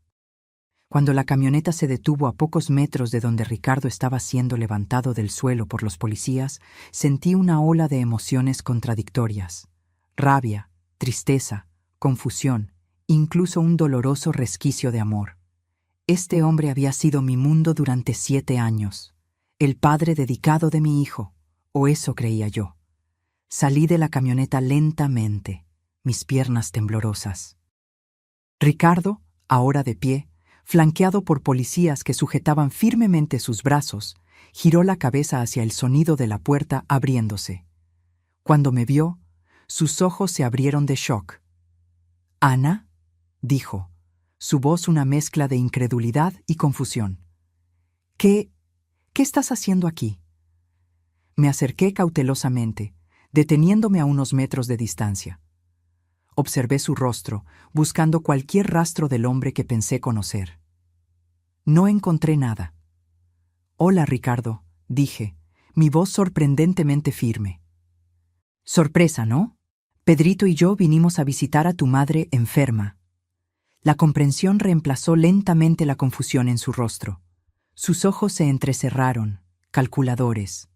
Cuando la camioneta se detuvo a pocos metros de donde Ricardo estaba siendo levantado del suelo por los policías, sentí una ola de emociones contradictorias. Rabia, tristeza, confusión, incluso un doloroso resquicio de amor. Este hombre había sido mi mundo durante 7 años, el padre dedicado de mi hijo, o eso creía yo. Salí de la camioneta lentamente, mis piernas temblorosas. Ricardo, ahora de pie, flanqueado por policías que sujetaban firmemente sus brazos, giró la cabeza hacia el sonido de la puerta abriéndose. Cuando me vio, sus ojos se abrieron de shock. «¿Ana?», dijo, su voz una mezcla de incredulidad y confusión. ¿Qué estás haciendo aquí?». Me acerqué cautelosamente, deteniéndome a unos metros de distancia. Observé su rostro, buscando cualquier rastro del hombre que pensé conocer. No encontré nada. «Hola, Ricardo», dije, mi voz sorprendentemente firme. «Sorpresa, ¿no? Pedrito y yo vinimos a visitar a tu madre enferma». La comprensión reemplazó lentamente la confusión en su rostro. Sus ojos se entrecerraron, calculadores.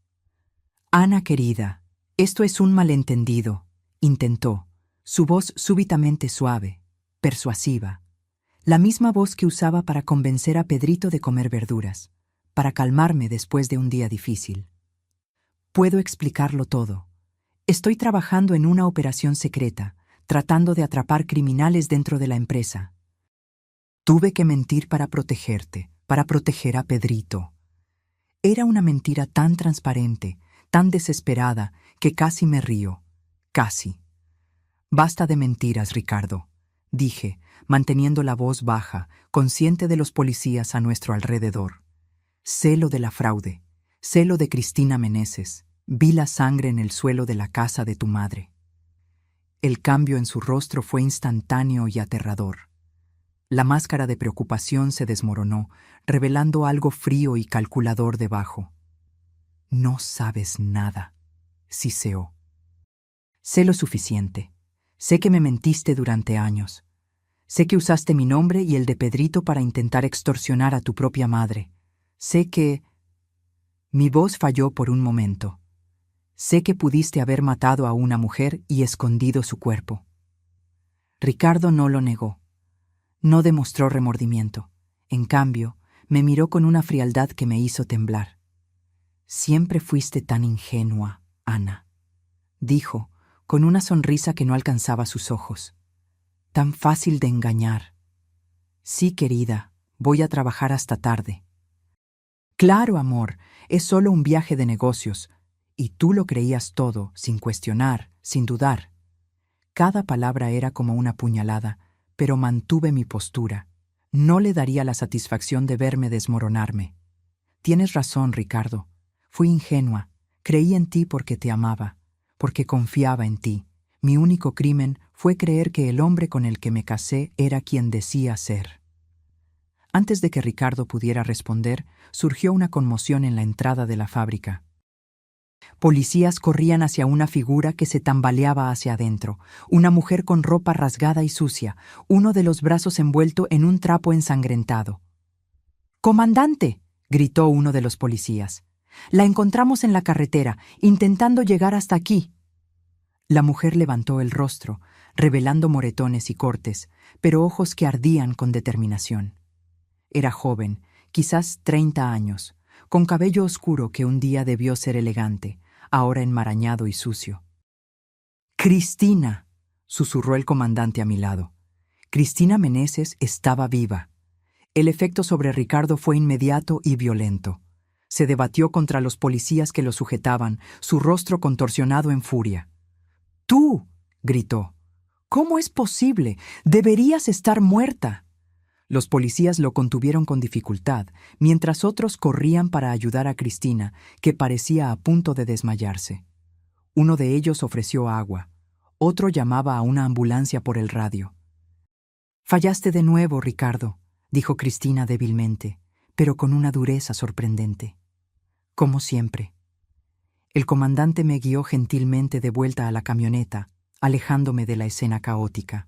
«Ana querida, esto es un malentendido», intentó, su voz súbitamente suave. persuasiva, la misma voz que usaba para convencer a Pedrito de comer verduras, para calmarme después de un día difícil. Puedo explicarlo todo. Estoy trabajando en una operación secreta, tratando de atrapar criminales dentro de la empresa. Tuve que mentir para protegerte, para proteger a Pedrito. Era una mentira tan transparente, tan desesperada, que casi me río. Casi. Basta de mentiras, Ricardo, dije, manteniendo la voz baja, consciente de los policías a nuestro alrededor. Sé lo de la fraude, sé lo de Cristina Meneses, vi la sangre en el suelo de la casa de tu madre. El cambio en su rostro fue instantáneo y aterrador. La máscara de preocupación se desmoronó, revelando algo frío y calculador debajo. No sabes nada, siseó. Sé lo suficiente. Sé que me mentiste durante años. Sé que usaste mi nombre y el de Pedrito para intentar extorsionar a tu propia madre. Sé que... Mi voz falló por un momento. Sé que pudiste haber matado a una mujer y escondido su cuerpo. Ricardo no lo negó. No demostró remordimiento. En cambio, me miró con una frialdad que me hizo temblar. Siempre fuiste tan ingenua, Ana, dijo, con una sonrisa que no alcanzaba sus ojos. Tan fácil de engañar. Sí, querida, voy a trabajar hasta tarde. Claro, amor, es solo un viaje de negocios, y tú lo creías todo, sin cuestionar, sin dudar. Cada palabra era como una puñalada, pero mantuve mi postura. No le daría la satisfacción de verme desmoronarme. Tienes razón, Ricardo. Fui ingenua. Creí en ti porque te amaba, porque confiaba en ti. Mi único crimen fue creer que el hombre con el que me casé era quien decía ser. Antes de que Ricardo pudiera responder, surgió una conmoción en la entrada de la fábrica. Policías corrían hacia una figura que se tambaleaba hacia adentro, una mujer con ropa rasgada y sucia, uno de los brazos envuelto en un trapo ensangrentado. «¡Comandante!», gritó uno de los policías. «La encontramos en la carretera, intentando llegar hasta aquí». La mujer levantó el rostro, revelando moretones y cortes, pero ojos que ardían con determinación. Era joven, quizás 30 años, con cabello oscuro que un día debió ser elegante, ahora enmarañado y sucio. «¡Cristina!», susurró el comandante a mi lado. Cristina Meneses estaba viva. El efecto sobre Ricardo fue inmediato y violento. Se debatió contra los policías que lo sujetaban, su rostro contorsionado en furia. «¡Tú!», gritó. «¿Cómo es posible? Deberías estar muerta». Los policías lo contuvieron con dificultad, mientras otros corrían para ayudar a Cristina, que parecía a punto de desmayarse. Uno de ellos ofreció agua. Otro llamaba a una ambulancia por el radio. «Fallaste de nuevo, Ricardo», dijo Cristina débilmente, pero con una dureza sorprendente. «Como siempre». El comandante me guió gentilmente de vuelta a la camioneta, alejándome de la escena caótica.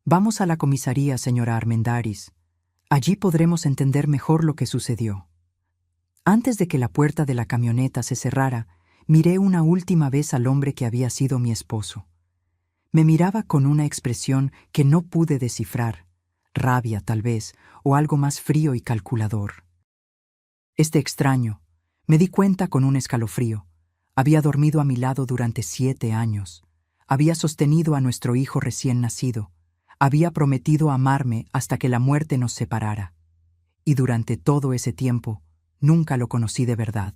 «Vamos a la comisaría, señora Armendáriz. Allí podremos entender mejor lo que sucedió». Antes de que la puerta de la camioneta se cerrara, miré una última vez al hombre que había sido mi esposo. Me miraba con una expresión que no pude descifrar, rabia tal vez, o algo más frío y calculador. Este extraño, me di cuenta con un escalofrío, había dormido a mi lado durante 7 años, había sostenido a nuestro hijo recién nacido, había prometido amarme hasta que la muerte nos separara. Y durante todo ese tiempo, nunca lo conocí de verdad.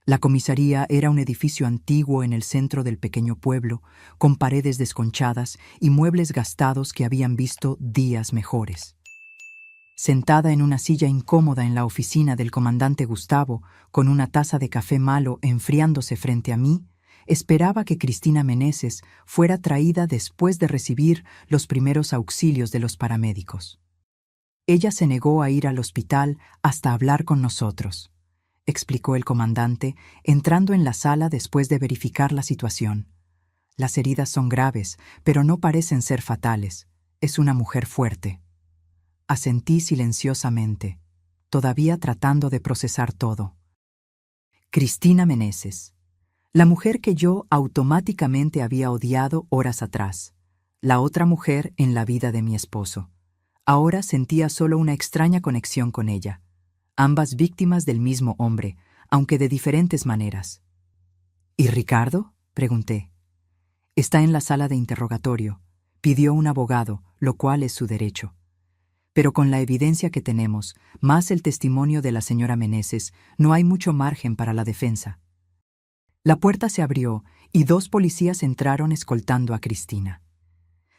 La comisaría era un edificio antiguo en el centro del pequeño pueblo, con paredes desconchadas y muebles gastados que habían visto días mejores. Sentada en una silla incómoda en la oficina del comandante Gustavo, con una taza de café malo enfriándose frente a mí, esperaba que Cristina Meneses fuera traída después de recibir los primeros auxilios de los paramédicos. Ella se negó a ir al hospital hasta hablar con nosotros, explicó el comandante, entrando en la sala después de verificar la situación. Las heridas son graves, pero no parecen ser fatales. Es una mujer fuerte. Asentí silenciosamente, todavía tratando de procesar todo. Cristina Meneses, la mujer que yo automáticamente había odiado horas atrás, la otra mujer en la vida de mi esposo. Ahora sentía solo una extraña conexión con ella, ambas víctimas del mismo hombre, aunque de diferentes maneras. ¿Y Ricardo?, pregunté. Está en la sala de interrogatorio. Pidió un abogado, lo cual es su derecho. Pero con la evidencia que tenemos, más el testimonio de la señora Meneses, no hay mucho margen para la defensa. La puerta se abrió y 2 policías entraron escoltando a Cristina.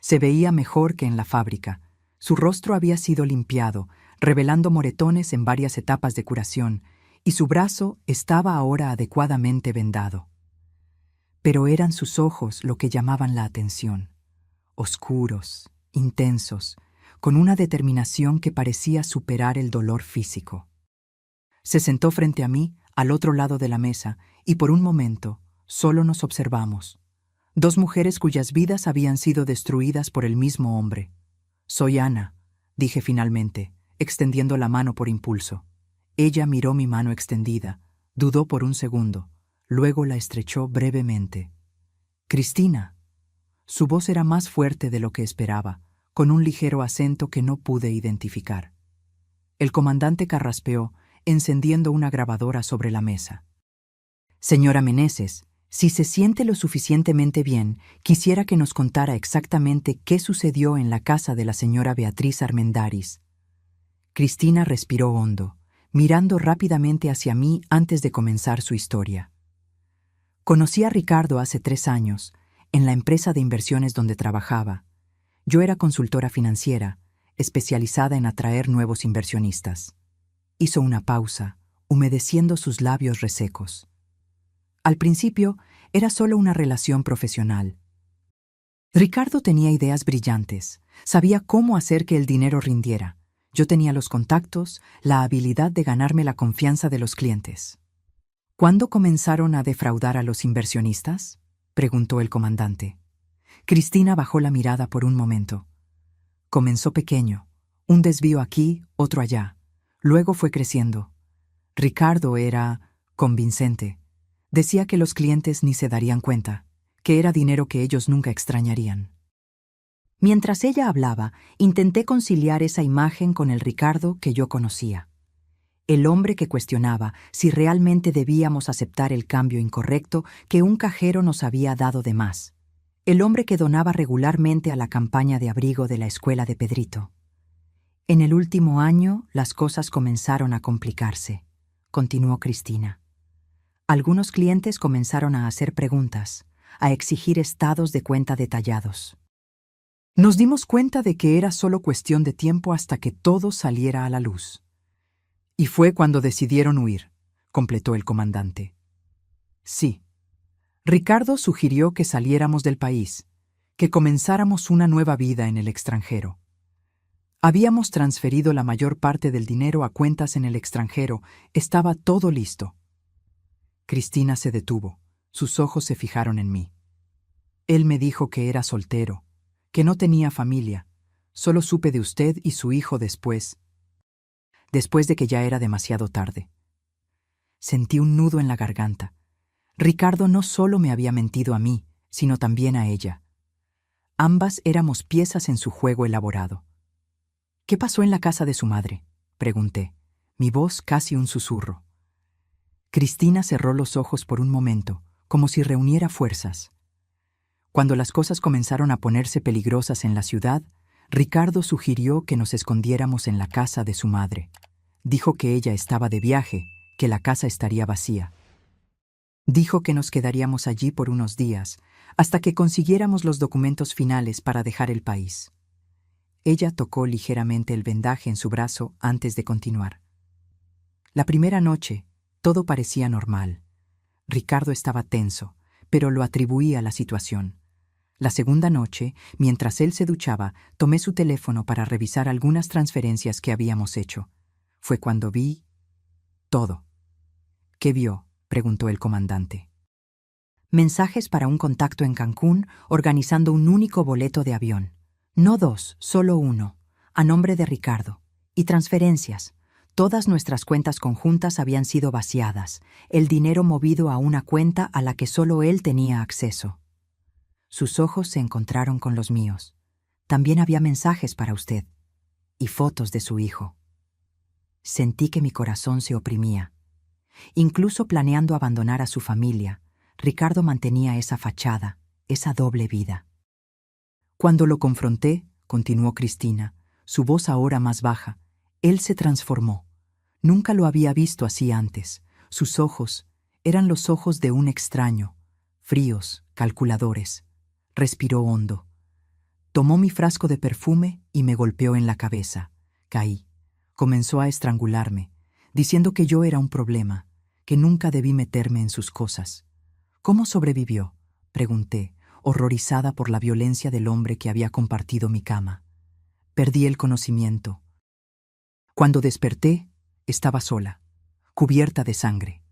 Se veía mejor que en la fábrica. Su rostro había sido limpiado, revelando moretones en varias etapas de curación, y su brazo estaba ahora adecuadamente vendado. Pero eran sus ojos lo que llamaban la atención, oscuros, intensos, con una determinación que parecía superar el dolor físico. Se sentó frente a mí, al otro lado de la mesa, y por un momento solo nos observamos. 2 mujeres cuyas vidas habían sido destruidas por el mismo hombre. «Soy Ana», dije finalmente, extendiendo la mano por impulso. Ella miró mi mano extendida, dudó por un segundo, luego la estrechó brevemente. «Cristina». Su voz era más fuerte de lo que esperaba, con un ligero acento que no pude identificar. El comandante carraspeó, encendiendo una grabadora sobre la mesa. «Señora Meneses, si se siente lo suficientemente bien, quisiera que nos contara exactamente qué sucedió en la casa de la señora Beatriz Armendáriz». Cristina respiró hondo, mirando rápidamente hacia mí antes de comenzar su historia. «Conocí a Ricardo hace 3 años, en la empresa de inversiones donde trabajaba. Yo era consultora financiera, especializada en atraer nuevos inversionistas». Hizo una pausa, humedeciendo sus labios resecos. Al principio, era solo una relación profesional. Ricardo tenía ideas brillantes, sabía cómo hacer que el dinero rindiera. Yo tenía los contactos, la habilidad de ganarme la confianza de los clientes. «¿Cuándo comenzaron a defraudar a los inversionistas?», preguntó el comandante. Cristina bajó la mirada por un momento. «Comenzó pequeño, un desvío aquí, otro allá. Luego fue creciendo. Ricardo era convincente. Decía que los clientes ni se darían cuenta, que era dinero que ellos nunca extrañarían». Mientras ella hablaba, intenté conciliar esa imagen con el Ricardo que yo conocía. El hombre que cuestionaba si realmente debíamos aceptar el cambio incorrecto que un cajero nos había dado de más. El hombre que donaba regularmente a la campaña de abrigo de la escuela de Pedrito. «En el último año, las cosas comenzaron a complicarse», continuó Cristina. «Algunos clientes comenzaron a hacer preguntas, a exigir estados de cuenta detallados. Nos dimos cuenta de que era solo cuestión de tiempo hasta que todo saliera a la luz. Y fue cuando decidieron huir», completó el comandante. «Sí. Ricardo sugirió que saliéramos del país, que comenzáramos una nueva vida en el extranjero. Habíamos transferido la mayor parte del dinero a cuentas en el extranjero, estaba todo listo». Cristina se detuvo, sus ojos se fijaron en mí. «Él me dijo que era soltero, que no tenía familia. Solo supe de usted y su hijo después de que ya era demasiado tarde». Sentí un nudo en la garganta. Ricardo no solo me había mentido a mí, sino también a ella. Ambas éramos piezas en su juego elaborado. «¿Qué pasó en la casa de su madre?», pregunté, mi voz casi un susurro. Cristina cerró los ojos por un momento, como si reuniera fuerzas. Cuando las cosas comenzaron a ponerse peligrosas en la ciudad, Ricardo sugirió que nos escondiéramos en la casa de su madre. Dijo que ella estaba de viaje, que la casa estaría vacía. Dijo que nos quedaríamos allí por unos días, hasta que consiguiéramos los documentos finales para dejar el país. Ella tocó ligeramente el vendaje en su brazo antes de continuar. La primera noche, todo parecía normal. Ricardo estaba tenso, pero lo atribuía a la situación. La segunda noche, mientras él se duchaba, tomé su teléfono para revisar algunas transferencias que habíamos hecho. Fue cuando vi todo. «¿Qué vio?», preguntó el comandante. «Mensajes para un contacto en Cancún organizando un único boleto de avión. No 2, solo 1, a nombre de Ricardo. Y transferencias. Todas nuestras cuentas conjuntas habían sido vaciadas, el dinero movido a una cuenta a la que solo él tenía acceso. Sus ojos se encontraron con los míos. También había mensajes para usted y fotos de su hijo. Sentí que mi corazón se oprimía. Incluso planeando abandonar a su familia, Ricardo mantenía esa fachada, esa doble vida. Cuando lo confronté, continuó Cristina, su voz ahora más baja, él se transformó. Nunca lo había visto así antes. Sus ojos eran los ojos de un extraño, fríos, calculadores. Respiró hondo. Tomó mi frasco de perfume y me golpeó en la cabeza. Caí. Comenzó a estrangularme, diciendo que yo era un problema, que nunca debí meterme en sus cosas. ¿Cómo sobrevivió?, pregunté, horrorizada por la violencia del hombre que había compartido mi cama. Perdí el conocimiento. Cuando desperté, estaba sola, cubierta de sangre.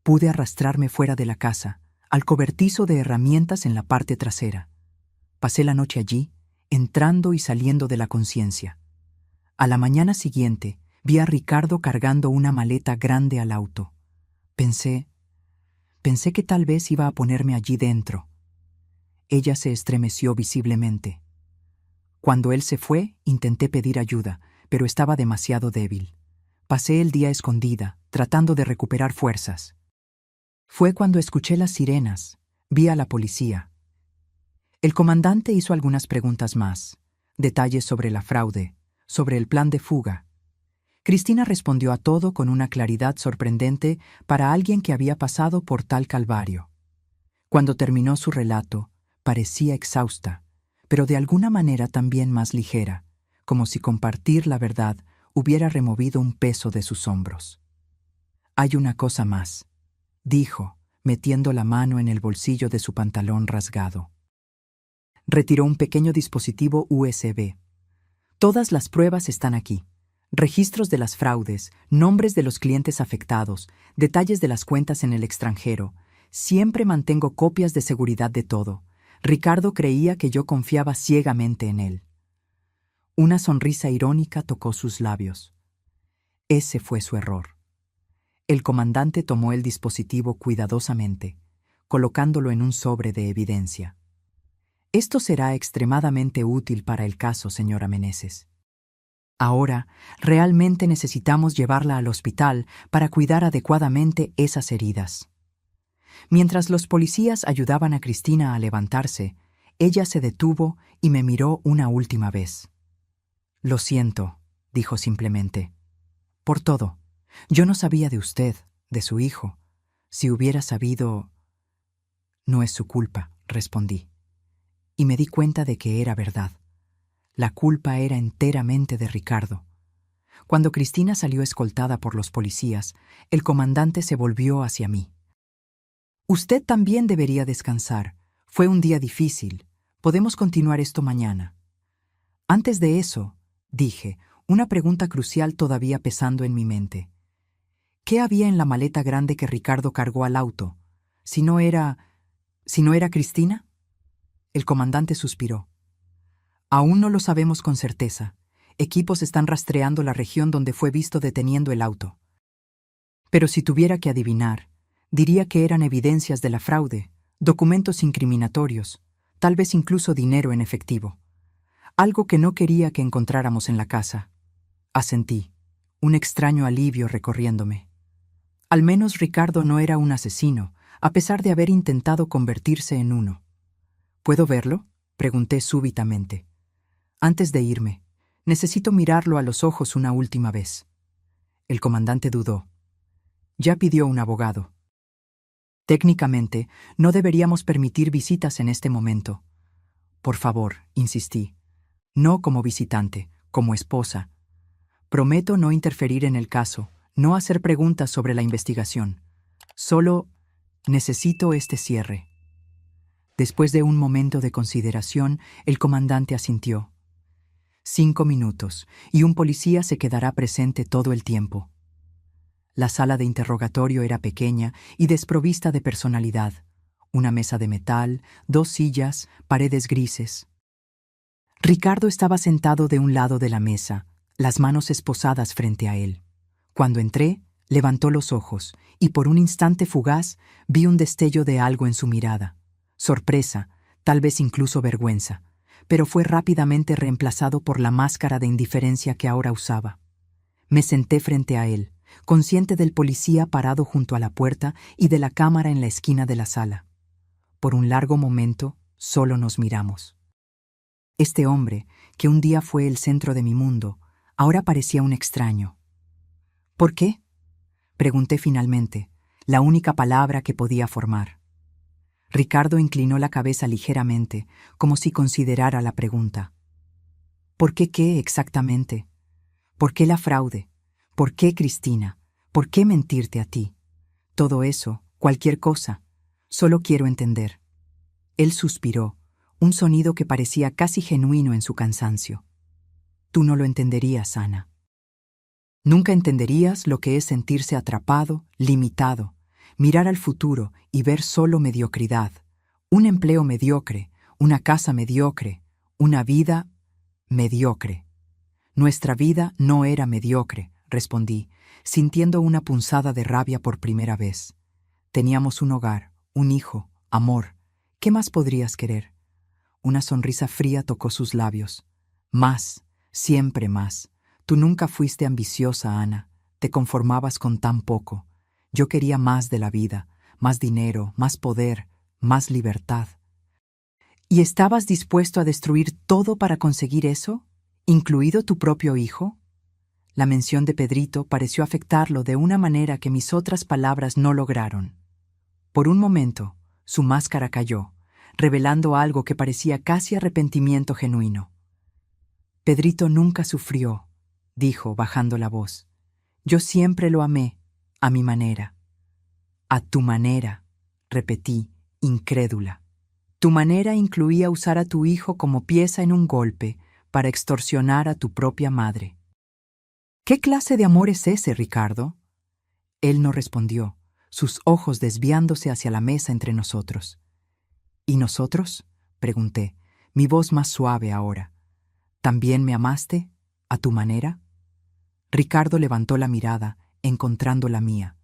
Pude arrastrarme fuera de la casa, al cobertizo de herramientas en la parte trasera. Pasé la noche allí, entrando y saliendo de la conciencia. A la mañana siguiente, vi a Ricardo cargando una maleta grande al auto. Pensé que tal vez iba a ponerme allí dentro. Ella se estremeció visiblemente. Cuando él se fue, intenté pedir ayuda, pero estaba demasiado débil. Pasé el día escondida, tratando de recuperar fuerzas. Fue cuando escuché las sirenas, vi a la policía. El comandante hizo algunas preguntas más, detalles sobre la fraude, sobre el plan de fuga. Cristina respondió a todo con una claridad sorprendente para alguien que había pasado por tal calvario. Cuando terminó su relato, parecía exhausta, pero de alguna manera también más ligera, como si compartir la verdad hubiera removido un peso de sus hombros. «Hay una cosa más», dijo, metiendo la mano en el bolsillo de su pantalón rasgado. Retiró un pequeño dispositivo USB. «Todas las pruebas están aquí. Registros de las fraudes, nombres de los clientes afectados, detalles de las cuentas en el extranjero. Siempre mantengo copias de seguridad de todo». Ricardo creía que yo confiaba ciegamente en él. Una sonrisa irónica tocó sus labios. Ese fue su error. El comandante tomó el dispositivo cuidadosamente, colocándolo en un sobre de evidencia. «Esto será extremadamente útil para el caso, señora Meneses. Ahora, realmente necesitamos llevarla al hospital para cuidar adecuadamente esas heridas». Mientras los policías ayudaban a Cristina a levantarse, ella se detuvo y me miró una última vez. «Lo siento», dijo simplemente. «Por todo. Yo no sabía de usted, de su hijo. Si hubiera sabido...» «No es su culpa», respondí. Y me di cuenta de que era verdad. La culpa era enteramente de Ricardo. Cuando Cristina salió escoltada por los policías, el comandante se volvió hacia mí. «Usted también debería descansar. Fue un día difícil. Podemos continuar esto mañana». Antes de eso, dije, una pregunta crucial todavía pesando en mi mente. ¿Qué había en la maleta grande que Ricardo cargó al auto? ¿Si no era Cristina? El comandante suspiró. «Aún no lo sabemos con certeza. Equipos están rastreando la región donde fue visto deteniendo el auto. Pero si tuviera que adivinar, diría que eran evidencias de la fraude, documentos incriminatorios, tal vez incluso dinero en efectivo. Algo que no quería que encontráramos en la casa». Asentí, un extraño alivio recorriéndome. Al menos Ricardo no era un asesino, a pesar de haber intentado convertirse en uno. «¿Puedo verlo?», pregunté súbitamente. «Antes de irme, necesito mirarlo a los ojos una última vez». El comandante dudó. «Ya pidió un abogado». «Técnicamente, no deberíamos permitir visitas en este momento». «Por favor», insistí. «No como visitante, como esposa. Prometo no interferir en el caso, no hacer preguntas sobre la investigación. Solo necesito este cierre». Después de un momento de consideración, el comandante asintió. 5 minutos, y un policía se quedará presente todo el tiempo. La sala de interrogatorio era pequeña y desprovista de personalidad. Una mesa de metal, 2 sillas, paredes grises. Ricardo estaba sentado de un lado de la mesa, las manos esposadas frente a él. Cuando entré, levantó los ojos, y por un instante fugaz vi un destello de algo en su mirada. Sorpresa, tal vez incluso vergüenza, pero fue rápidamente reemplazado por la máscara de indiferencia que ahora usaba. Me senté frente a él, consciente del policía parado junto a la puerta y de la cámara en la esquina de la sala. Por un largo momento, solo nos miramos. Este hombre, que un día fue el centro de mi mundo, ahora parecía un extraño. ¿Por qué?, pregunté finalmente, la única palabra que podía formar. Ricardo inclinó la cabeza ligeramente, como si considerara la pregunta. ¿Por qué qué exactamente? ¿Por qué la fraude? ¿Por qué Cristina? ¿Por qué mentirte a ti? Todo eso, cualquier cosa. Solo quiero entender. Él suspiró, un sonido que parecía casi genuino en su cansancio. Tú no lo entenderías, Ana. Nunca entenderías lo que es sentirse atrapado, limitado, mirar al futuro y ver solo mediocridad, un empleo mediocre, una casa mediocre, una vida mediocre. Nuestra vida no era mediocre, respondí, sintiendo una punzada de rabia por primera vez. Teníamos un hogar, un hijo, amor. ¿Qué más podrías querer? Una sonrisa fría tocó sus labios. Más, siempre más. Tú nunca fuiste ambiciosa, Ana. Te conformabas con tan poco. Yo quería más de la vida, más dinero, más poder, más libertad. ¿Y estabas dispuesto a destruir todo para conseguir eso? ¿Incluido tu propio hijo? La mención de Pedrito pareció afectarlo de una manera que mis otras palabras no lograron. Por un momento, su máscara cayó, revelando algo que parecía casi arrepentimiento genuino. Pedrito nunca sufrió, dijo, bajando la voz. Yo siempre lo amé, a mi manera. A tu manera, repetí, incrédula. Tu manera incluía usar a tu hijo como pieza en un golpe para extorsionar a tu propia madre. ¿Qué clase de amor es ese, Ricardo? Él no respondió, sus ojos desviándose hacia la mesa entre nosotros. ¿Y nosotros?, pregunté, mi voz más suave ahora. ¿También me amaste, a tu manera? Ricardo levantó la mirada, encontrando la mía.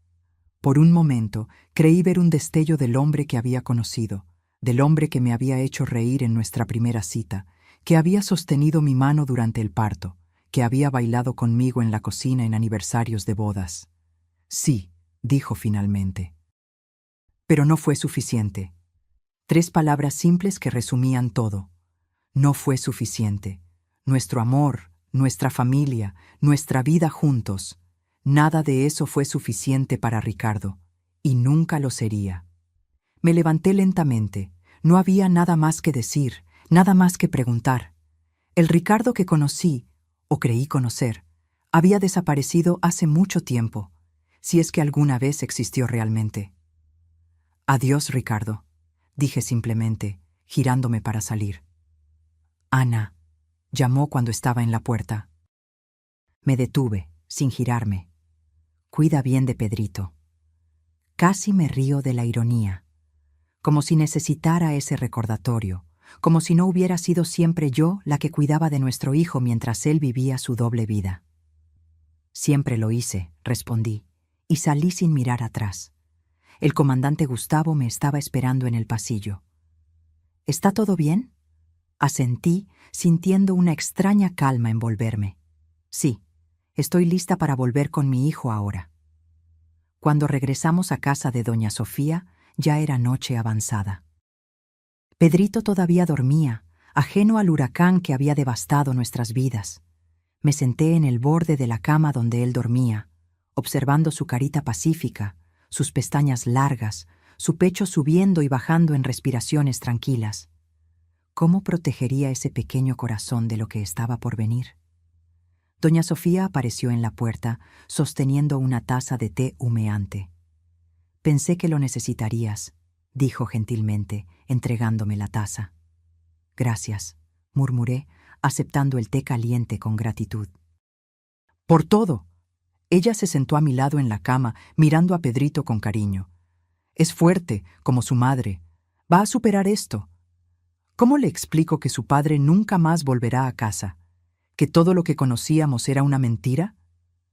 Por un momento creí ver un destello del hombre que había conocido, del hombre que me había hecho reír en nuestra primera cita, que había sostenido mi mano durante el parto, que había bailado conmigo en la cocina en aniversarios de bodas. Sí, dijo finalmente. Pero no fue suficiente. 3 palabras simples que resumían todo. No fue suficiente. Nuestro amor, nuestra familia, nuestra vida juntos, nada de eso fue suficiente para Ricardo, y nunca lo sería. Me levanté lentamente. No había nada más que decir, nada más que preguntar. El Ricardo que conocí, o creí conocer, había desaparecido hace mucho tiempo, si es que alguna vez existió realmente. Adiós, Ricardo, dije simplemente, girándome para salir. Ana, llamó cuando estaba en la puerta. Me detuve, sin girarme. Cuida bien de Pedrito. Casi me río de la ironía, como si necesitara ese recordatorio, como si no hubiera sido siempre yo la que cuidaba de nuestro hijo mientras él vivía su doble vida. Siempre lo hice, respondí, y salí sin mirar atrás. El comandante Gustavo me estaba esperando en el pasillo. ¿Está todo bien?, asentí, sintiendo una extraña calma envolverme. Sí, estoy lista para volver con mi hijo ahora. Cuando regresamos a casa de doña Sofía, ya era noche avanzada. Pedrito todavía dormía, ajeno al huracán que había devastado nuestras vidas. Me senté en el borde de la cama donde él dormía, observando su carita pacífica, sus pestañas largas, su pecho subiendo y bajando en respiraciones tranquilas. ¿Cómo protegería ese pequeño corazón de lo que estaba por venir? Doña Sofía apareció en la puerta, sosteniendo una taza de té humeante. Pensé que lo necesitarías, dijo gentilmente, entregándome la taza. Gracias, murmuré, aceptando el té caliente con gratitud. Por todo. Ella se sentó a mi lado en la cama, mirando a Pedrito con cariño. Es fuerte, como su madre. Va a superar esto. ¿Cómo le explico que su padre nunca más volverá a casa? ¿Que todo lo que conocíamos era una mentira?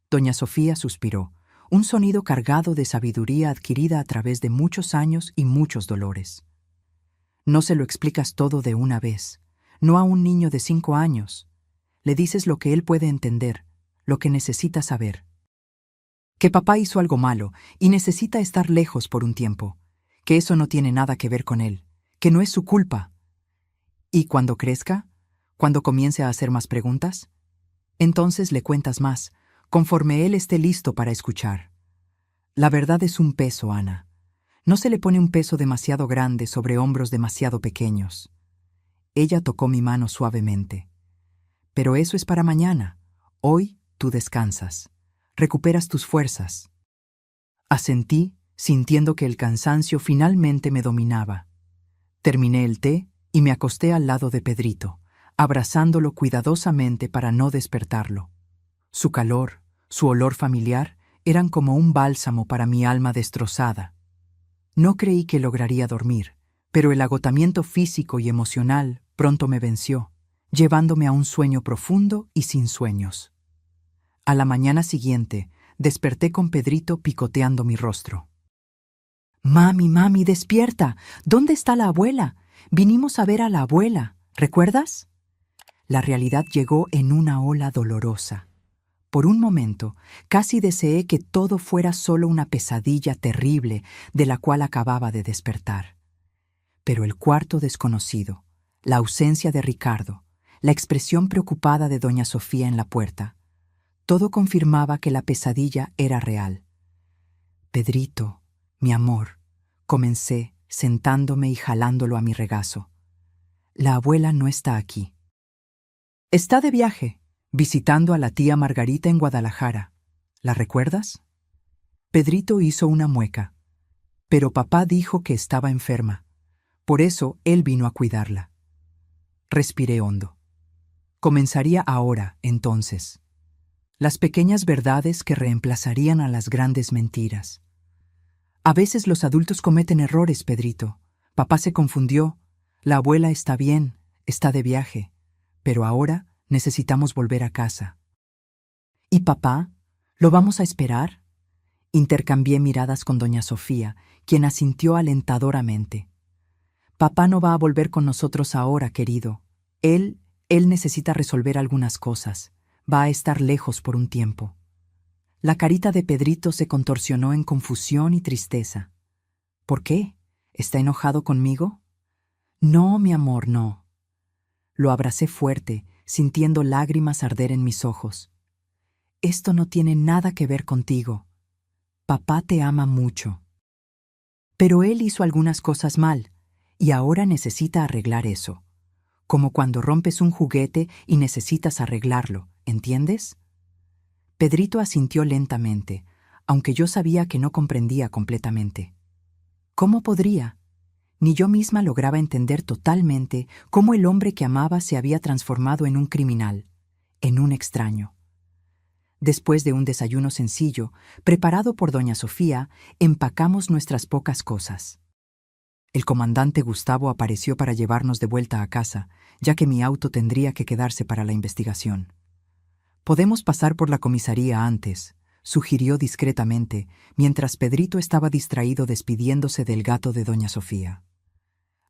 Doña Sofía suspiró, un sonido cargado de sabiduría adquirida a través de muchos años y muchos dolores. No se lo explicas todo de una vez, no a un niño de 5 años. Le dices lo que él puede entender, lo que necesita saber. Que papá hizo algo malo y necesita estar lejos por un tiempo, que eso no tiene nada que ver con él, que no es su culpa. Y cuando crezca, cuando comience a hacer más preguntas, entonces le cuentas más, conforme él esté listo para escuchar. La verdad es un peso, Ana. No se le pone un peso demasiado grande sobre hombros demasiado pequeños. Ella tocó mi mano suavemente. Pero eso es para mañana. Hoy tú descansas. Recuperas tus fuerzas. Asentí, sintiendo que el cansancio finalmente me dominaba. Terminé el té y me acosté al lado de Pedrito, abrazándolo cuidadosamente para no despertarlo. Su calor, su olor familiar, eran como un bálsamo para mi alma destrozada. No creí que lograría dormir, pero el agotamiento físico y emocional pronto me venció, llevándome a un sueño profundo y sin sueños. A la mañana siguiente, desperté con Pedrito picoteando mi rostro. «Mami, mami, despierta. ¿Dónde está la abuela? Vinimos a ver a la abuela. ¿Recuerdas?» La realidad llegó en una ola dolorosa. Por un momento, casi deseé que todo fuera solo una pesadilla terrible de la cual acababa de despertar. Pero el cuarto desconocido, la ausencia de Ricardo, la expresión preocupada de doña Sofía en la puerta, todo confirmaba que la pesadilla era real. «Pedrito, mi amor», comencé, sentándome y jalándolo a mi regazo. «La abuela no está aquí. Está de viaje, visitando a la tía Margarita en Guadalajara. ¿La recuerdas?» Pedrito hizo una mueca. Pero papá dijo que estaba enferma. Por eso él vino a cuidarla. Respiré hondo. Comenzaría ahora, entonces. Las pequeñas verdades que reemplazarían a las grandes mentiras. A veces los adultos cometen errores, Pedrito. Papá se confundió. La abuela está bien, está de viaje. Pero ahora necesitamos volver a casa. ¿Y papá? ¿Lo vamos a esperar? Intercambié miradas con doña Sofía, quien asintió alentadoramente. Papá no va a volver con nosotros ahora, querido. Él necesita resolver algunas cosas. Va a estar lejos por un tiempo. La carita de Pedrito se contorsionó en confusión y tristeza. ¿Por qué? ¿Está enojado conmigo? No, mi amor, no. Lo abracé fuerte, sintiendo lágrimas arder en mis ojos. Esto no tiene nada que ver contigo. Papá te ama mucho. Pero él hizo algunas cosas mal, y ahora necesita arreglar eso. Como cuando rompes un juguete y necesitas arreglarlo, ¿entiendes? Pedrito asintió lentamente, aunque yo sabía que no comprendía completamente. ¿Cómo podría? Ni yo misma lograba entender totalmente cómo el hombre que amaba se había transformado en un criminal, en un extraño. Después de un desayuno sencillo, preparado por doña Sofía, empacamos nuestras pocas cosas. El comandante Gustavo apareció para llevarnos de vuelta a casa, ya que mi auto tendría que quedarse para la investigación. «Podemos pasar por la comisaría antes», sugirió discretamente, mientras Pedrito estaba distraído despidiéndose del gato de doña Sofía.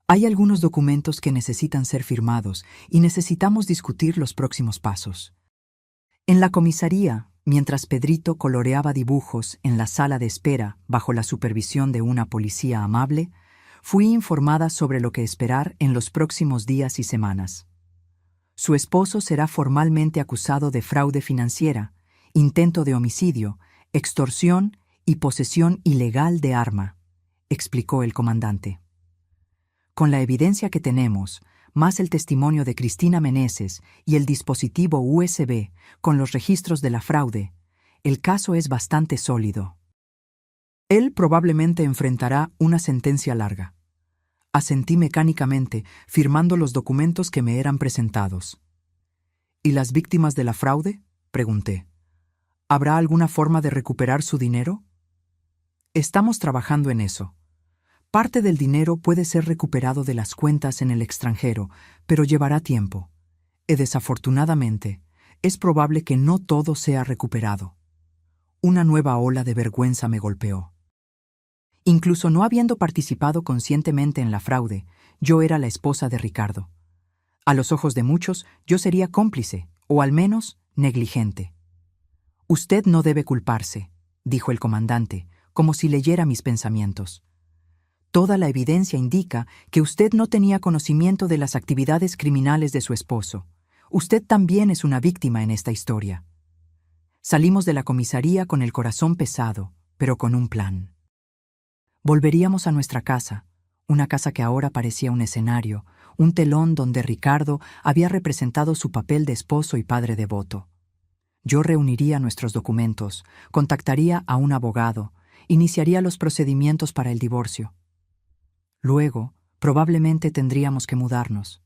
«Hay algunos documentos que necesitan ser firmados y necesitamos discutir los próximos pasos». En la comisaría, mientras Pedrito coloreaba dibujos en la sala de espera bajo la supervisión de una policía amable, fui informada sobre lo que esperar en los próximos días y semanas. Su esposo será formalmente acusado de fraude financiera, intento de homicidio, extorsión y posesión ilegal de arma, explicó el comandante. Con la evidencia que tenemos, más el testimonio de Cristina Meneses y el dispositivo USB con los registros de la fraude, el caso es bastante sólido. Él probablemente enfrentará una sentencia larga. Asentí mecánicamente, firmando los documentos que me eran presentados. ¿Y las víctimas de la fraude?, pregunté. ¿Habrá alguna forma de recuperar su dinero? Estamos trabajando en eso. Parte del dinero puede ser recuperado de las cuentas en el extranjero, pero llevará tiempo. Y desafortunadamente, es probable que no todo sea recuperado. Una nueva ola de vergüenza me golpeó. Incluso no habiendo participado conscientemente en la fraude, yo era la esposa de Ricardo. A los ojos de muchos, yo sería cómplice, o al menos negligente. Usted no debe culparse, dijo el comandante, como si leyera mis pensamientos. Toda la evidencia indica que usted no tenía conocimiento de las actividades criminales de su esposo. Usted también es una víctima en esta historia. Salimos de la comisaría con el corazón pesado, pero con un plan. Volveríamos a nuestra casa, una casa que ahora parecía un escenario, un telón donde Ricardo había representado su papel de esposo y padre devoto. Yo reuniría nuestros documentos, contactaría a un abogado, iniciaría los procedimientos para el divorcio. Luego, probablemente tendríamos que mudarnos.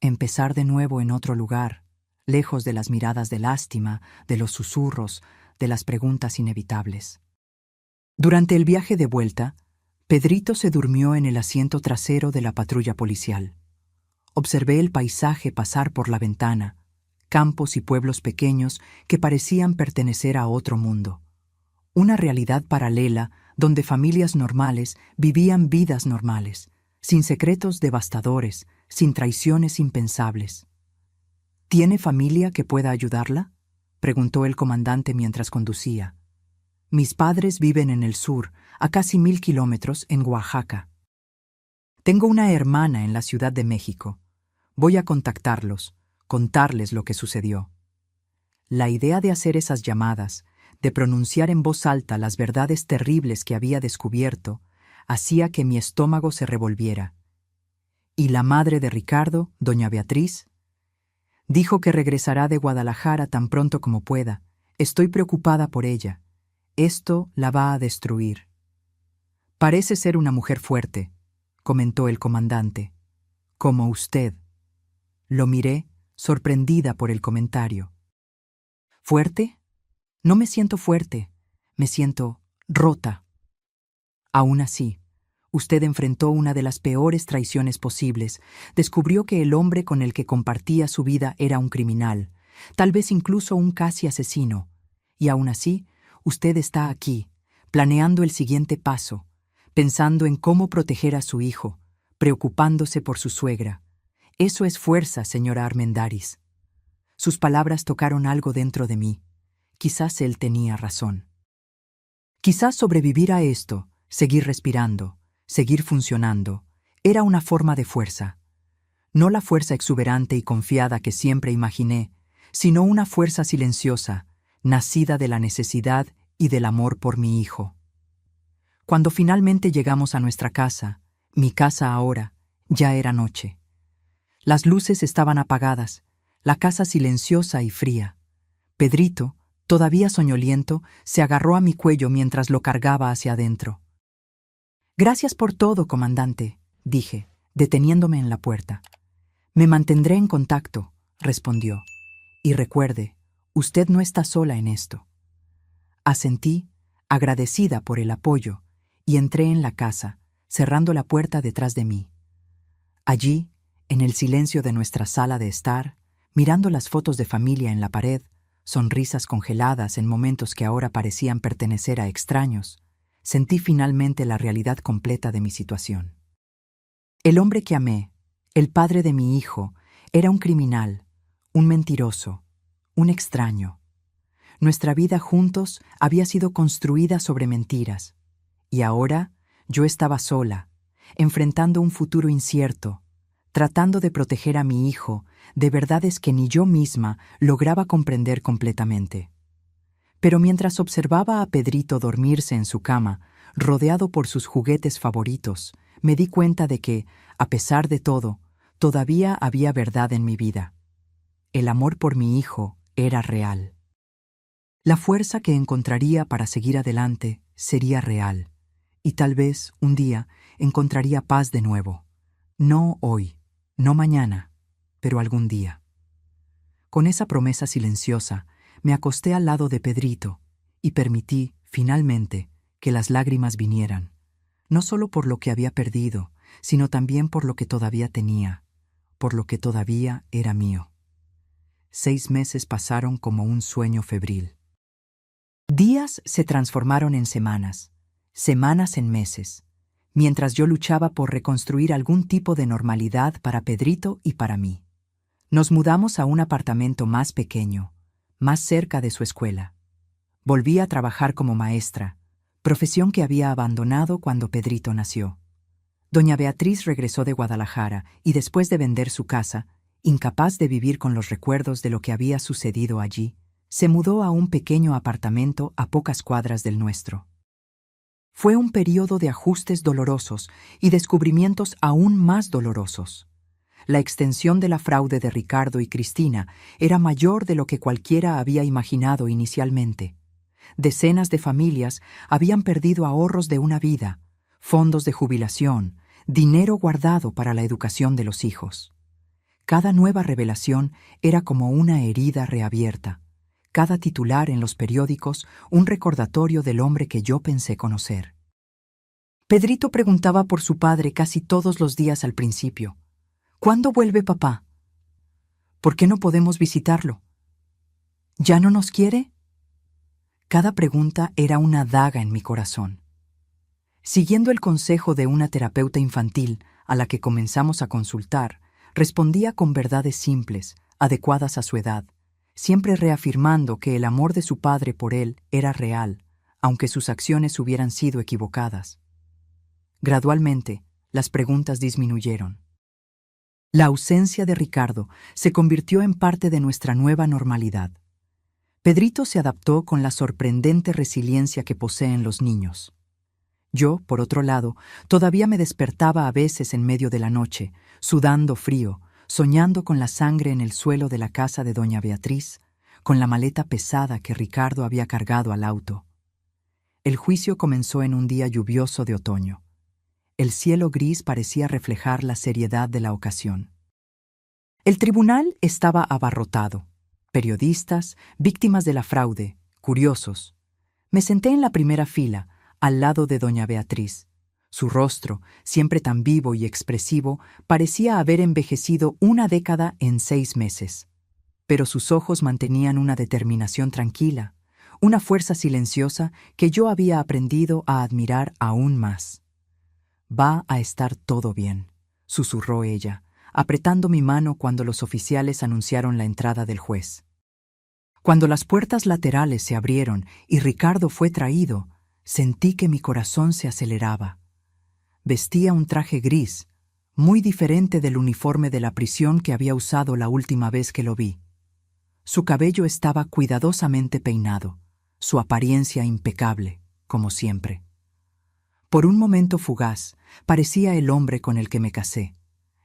Empezar de nuevo en otro lugar, lejos de las miradas de lástima, de los susurros, de las preguntas inevitables. Durante el viaje de vuelta, Pedrito se durmió en el asiento trasero de la patrulla policial. Observé el paisaje pasar por la ventana, campos y pueblos pequeños que parecían pertenecer a otro mundo. Una realidad paralela donde familias normales vivían vidas normales, sin secretos devastadores, sin traiciones impensables. ¿Tiene familia que pueda ayudarla?, preguntó el comandante mientras conducía. Mis padres viven en el sur, a casi 1000 kilómetros, en Oaxaca. Tengo una hermana en la Ciudad de México. Voy a contactarlos, contarles lo que sucedió. La idea de hacer esas llamadas, de pronunciar en voz alta las verdades terribles que había descubierto, hacía que mi estómago se revolviera. ¿Y la madre de Ricardo, doña Beatriz? Dijo que regresará de Guadalajara tan pronto como pueda. Estoy preocupada por ella. Esto la va a destruir. Parece ser una mujer fuerte, comentó el comandante. Como usted. Lo miré, sorprendida por el comentario. ¿Fuerte? No me siento fuerte, me siento rota. Aún así, usted enfrentó una de las peores traiciones posibles, descubrió que el hombre con el que compartía su vida era un criminal, tal vez incluso un casi asesino, y aún así, usted está aquí, planeando el siguiente paso, pensando en cómo proteger a su hijo, preocupándose por su suegra. Eso es fuerza, señora Armendáriz. Sus palabras tocaron algo dentro de mí. Quizás él tenía razón. Quizás sobrevivir a esto, seguir respirando, seguir funcionando, era una forma de fuerza. No la fuerza exuberante y confiada que siempre imaginé, sino una fuerza silenciosa, nacida de la necesidad y del amor por mi hijo. Cuando finalmente llegamos a nuestra casa, mi casa ahora, ya era noche. Las luces estaban apagadas, la casa silenciosa y fría. Pedrito, todavía soñoliento, se agarró a mi cuello mientras lo cargaba hacia adentro. Gracias por todo, comandante, dije, deteniéndome en la puerta. Me mantendré en contacto, respondió. Y recuerde, usted no está sola en esto. Asentí, agradecida por el apoyo, y entré en la casa, cerrando la puerta detrás de mí. Allí, en el silencio de nuestra sala de estar, mirando las fotos de familia en la pared, sonrisas congeladas en momentos que ahora parecían pertenecer a extraños, sentí finalmente la realidad completa de mi situación. El hombre que amé, el padre de mi hijo, era un criminal, un mentiroso, un extraño. Nuestra vida juntos había sido construida sobre mentiras, y ahora yo estaba sola, enfrentando un futuro incierto, tratando de proteger a mi hijo de verdades que ni yo misma lograba comprender completamente. Pero mientras observaba a Pedrito dormirse en su cama, rodeado por sus juguetes favoritos, me di cuenta de que, a pesar de todo, todavía había verdad en mi vida. El amor por mi hijo era real. La fuerza que encontraría para seguir adelante sería real, y tal vez un día encontraría paz de nuevo. No hoy, no mañana, pero algún día. Con esa promesa silenciosa, me acosté al lado de Pedrito y permití, finalmente, que las lágrimas vinieran, no solo por lo que había perdido, sino también por lo que todavía tenía, por lo que todavía era mío. 6 meses pasaron como un sueño febril. Días se transformaron en semanas, semanas en meses. mientras yo luchaba por reconstruir algún tipo de normalidad para Pedrito y para mí. Nos mudamos a un apartamento más pequeño, más cerca de su escuela. Volví a trabajar como maestra, profesión que había abandonado cuando Pedrito nació. Doña Beatriz regresó de Guadalajara y después de vender su casa, incapaz de vivir con los recuerdos de lo que había sucedido allí, se mudó a un pequeño apartamento a pocas cuadras del nuestro. Fue un período de ajustes dolorosos y descubrimientos aún más dolorosos. La extensión de la fraude de Ricardo y Cristina era mayor de lo que cualquiera había imaginado inicialmente. Decenas de familias habían perdido ahorros de una vida, fondos de jubilación, dinero guardado para la educación de los hijos. Cada nueva revelación era como una herida reabierta. Cada titular en los periódicos un recordatorio del hombre que yo pensé conocer. Pedrito preguntaba por su padre casi todos los días al principio. ¿Cuándo vuelve papá? ¿Por qué no podemos visitarlo? ¿Ya no nos quiere? Cada pregunta era una daga en mi corazón. Siguiendo el consejo de una terapeuta infantil a la que comenzamos a consultar, respondía con verdades simples, adecuadas a su edad, siempre reafirmando que el amor de su padre por él era real, aunque sus acciones hubieran sido equivocadas. Gradualmente, las preguntas disminuyeron. La ausencia de Ricardo se convirtió en parte de nuestra nueva normalidad. Pedrito se adaptó con la sorprendente resiliencia que poseen los niños. Yo, por otro lado, todavía me despertaba a veces en medio de la noche, sudando frío, soñando con la sangre en el suelo de la casa de doña Beatriz, con la maleta pesada que Ricardo había cargado al auto. El juicio comenzó en un día lluvioso de otoño. El cielo gris parecía reflejar la seriedad de la ocasión. El tribunal estaba abarrotado. Periodistas, víctimas de la fraude, curiosos. Me senté en la primera fila, al lado de doña Beatriz. Su rostro, siempre tan vivo y expresivo, parecía haber envejecido una década en 6 meses. Pero sus ojos mantenían una determinación tranquila, una fuerza silenciosa que yo había aprendido a admirar aún más. «Va a estar todo bien», susurró ella, apretando mi mano cuando los oficiales anunciaron la entrada del juez. Cuando las puertas laterales se abrieron y Ricardo fue traído, sentí que mi corazón se aceleraba. Vestía un traje gris, muy diferente del uniforme de la prisión que había usado la última vez que lo vi. Su cabello estaba cuidadosamente peinado, su apariencia impecable, como siempre. Por un momento fugaz, parecía el hombre con el que me casé,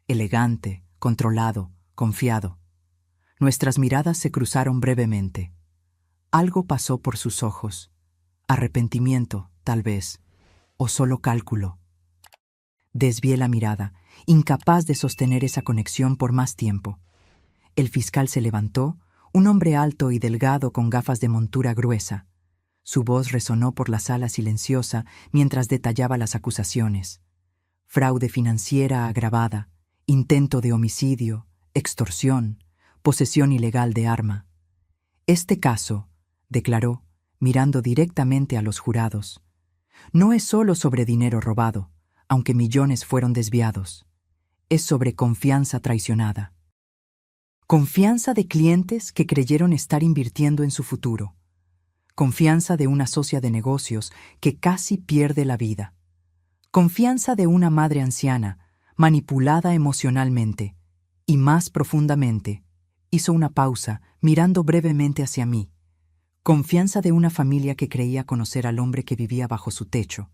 elegante, controlado, confiado. Nuestras miradas se cruzaron brevemente. Algo pasó por sus ojos. Arrepentimiento, tal vez, o solo cálculo. Desvié la mirada, incapaz de sostener esa conexión por más tiempo. El fiscal se levantó, un hombre alto y delgado con gafas de montura gruesa. Su voz resonó por la sala silenciosa mientras detallaba las acusaciones. Fraude financiera agravada, intento de homicidio, extorsión, posesión ilegal de arma. Este caso, declaró, mirando directamente a los jurados, no es solo sobre dinero robado, aunque millones fueron desviados. Es sobre confianza traicionada. Confianza de clientes que creyeron estar invirtiendo en su futuro. Confianza de una socia de negocios que casi pierde la vida. Confianza de una madre anciana, manipulada emocionalmente. Y más profundamente, hizo una pausa, mirando brevemente hacia mí. Confianza de una familia que creía conocer al hombre que vivía bajo su techo.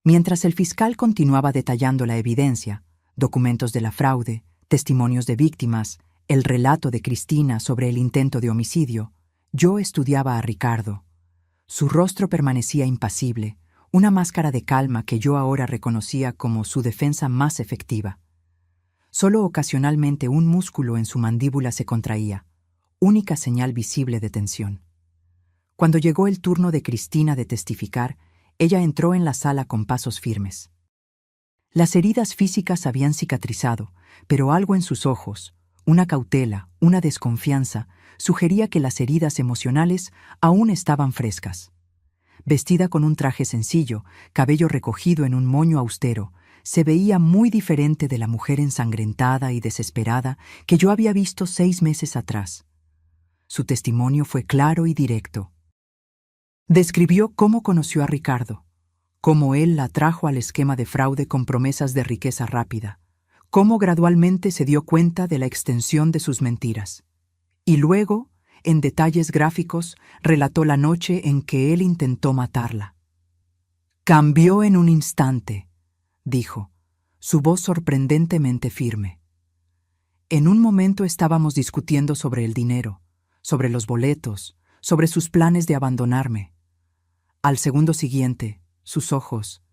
Mientras el fiscal continuaba detallando la evidencia, documentos de la fraude, testimonios de víctimas, el relato de Cristina sobre el intento de homicidio, yo estudiaba a Ricardo. Su rostro permanecía impasible, una máscara de calma que yo ahora reconocía como su defensa más efectiva. Solo ocasionalmente un músculo en su mandíbula se contraía, única señal visible de tensión. Cuando llegó el turno de Cristina de testificar, ella entró en la sala con pasos firmes. Las heridas físicas habían cicatrizado, pero algo en sus ojos, una cautela, una desconfianza, sugería que las heridas emocionales aún estaban frescas. vestida con un traje sencillo, cabello recogido en un moño austero, se veía muy diferente de la mujer ensangrentada y desesperada que yo había visto 6 meses atrás. Su testimonio fue claro y directo. Describió cómo conoció a Ricardo, cómo él la trajo al esquema de fraude con promesas de riqueza rápida, cómo gradualmente se dio cuenta de la extensión de sus mentiras. Y luego, en detalles gráficos, relató la noche en que él intentó matarla. «Cambió en un instante», dijo, su voz sorprendentemente firme. «En un momento estábamos discutiendo sobre el dinero, sobre los boletos, sobre sus planes de abandonarme. Al segundo siguiente, sus ojos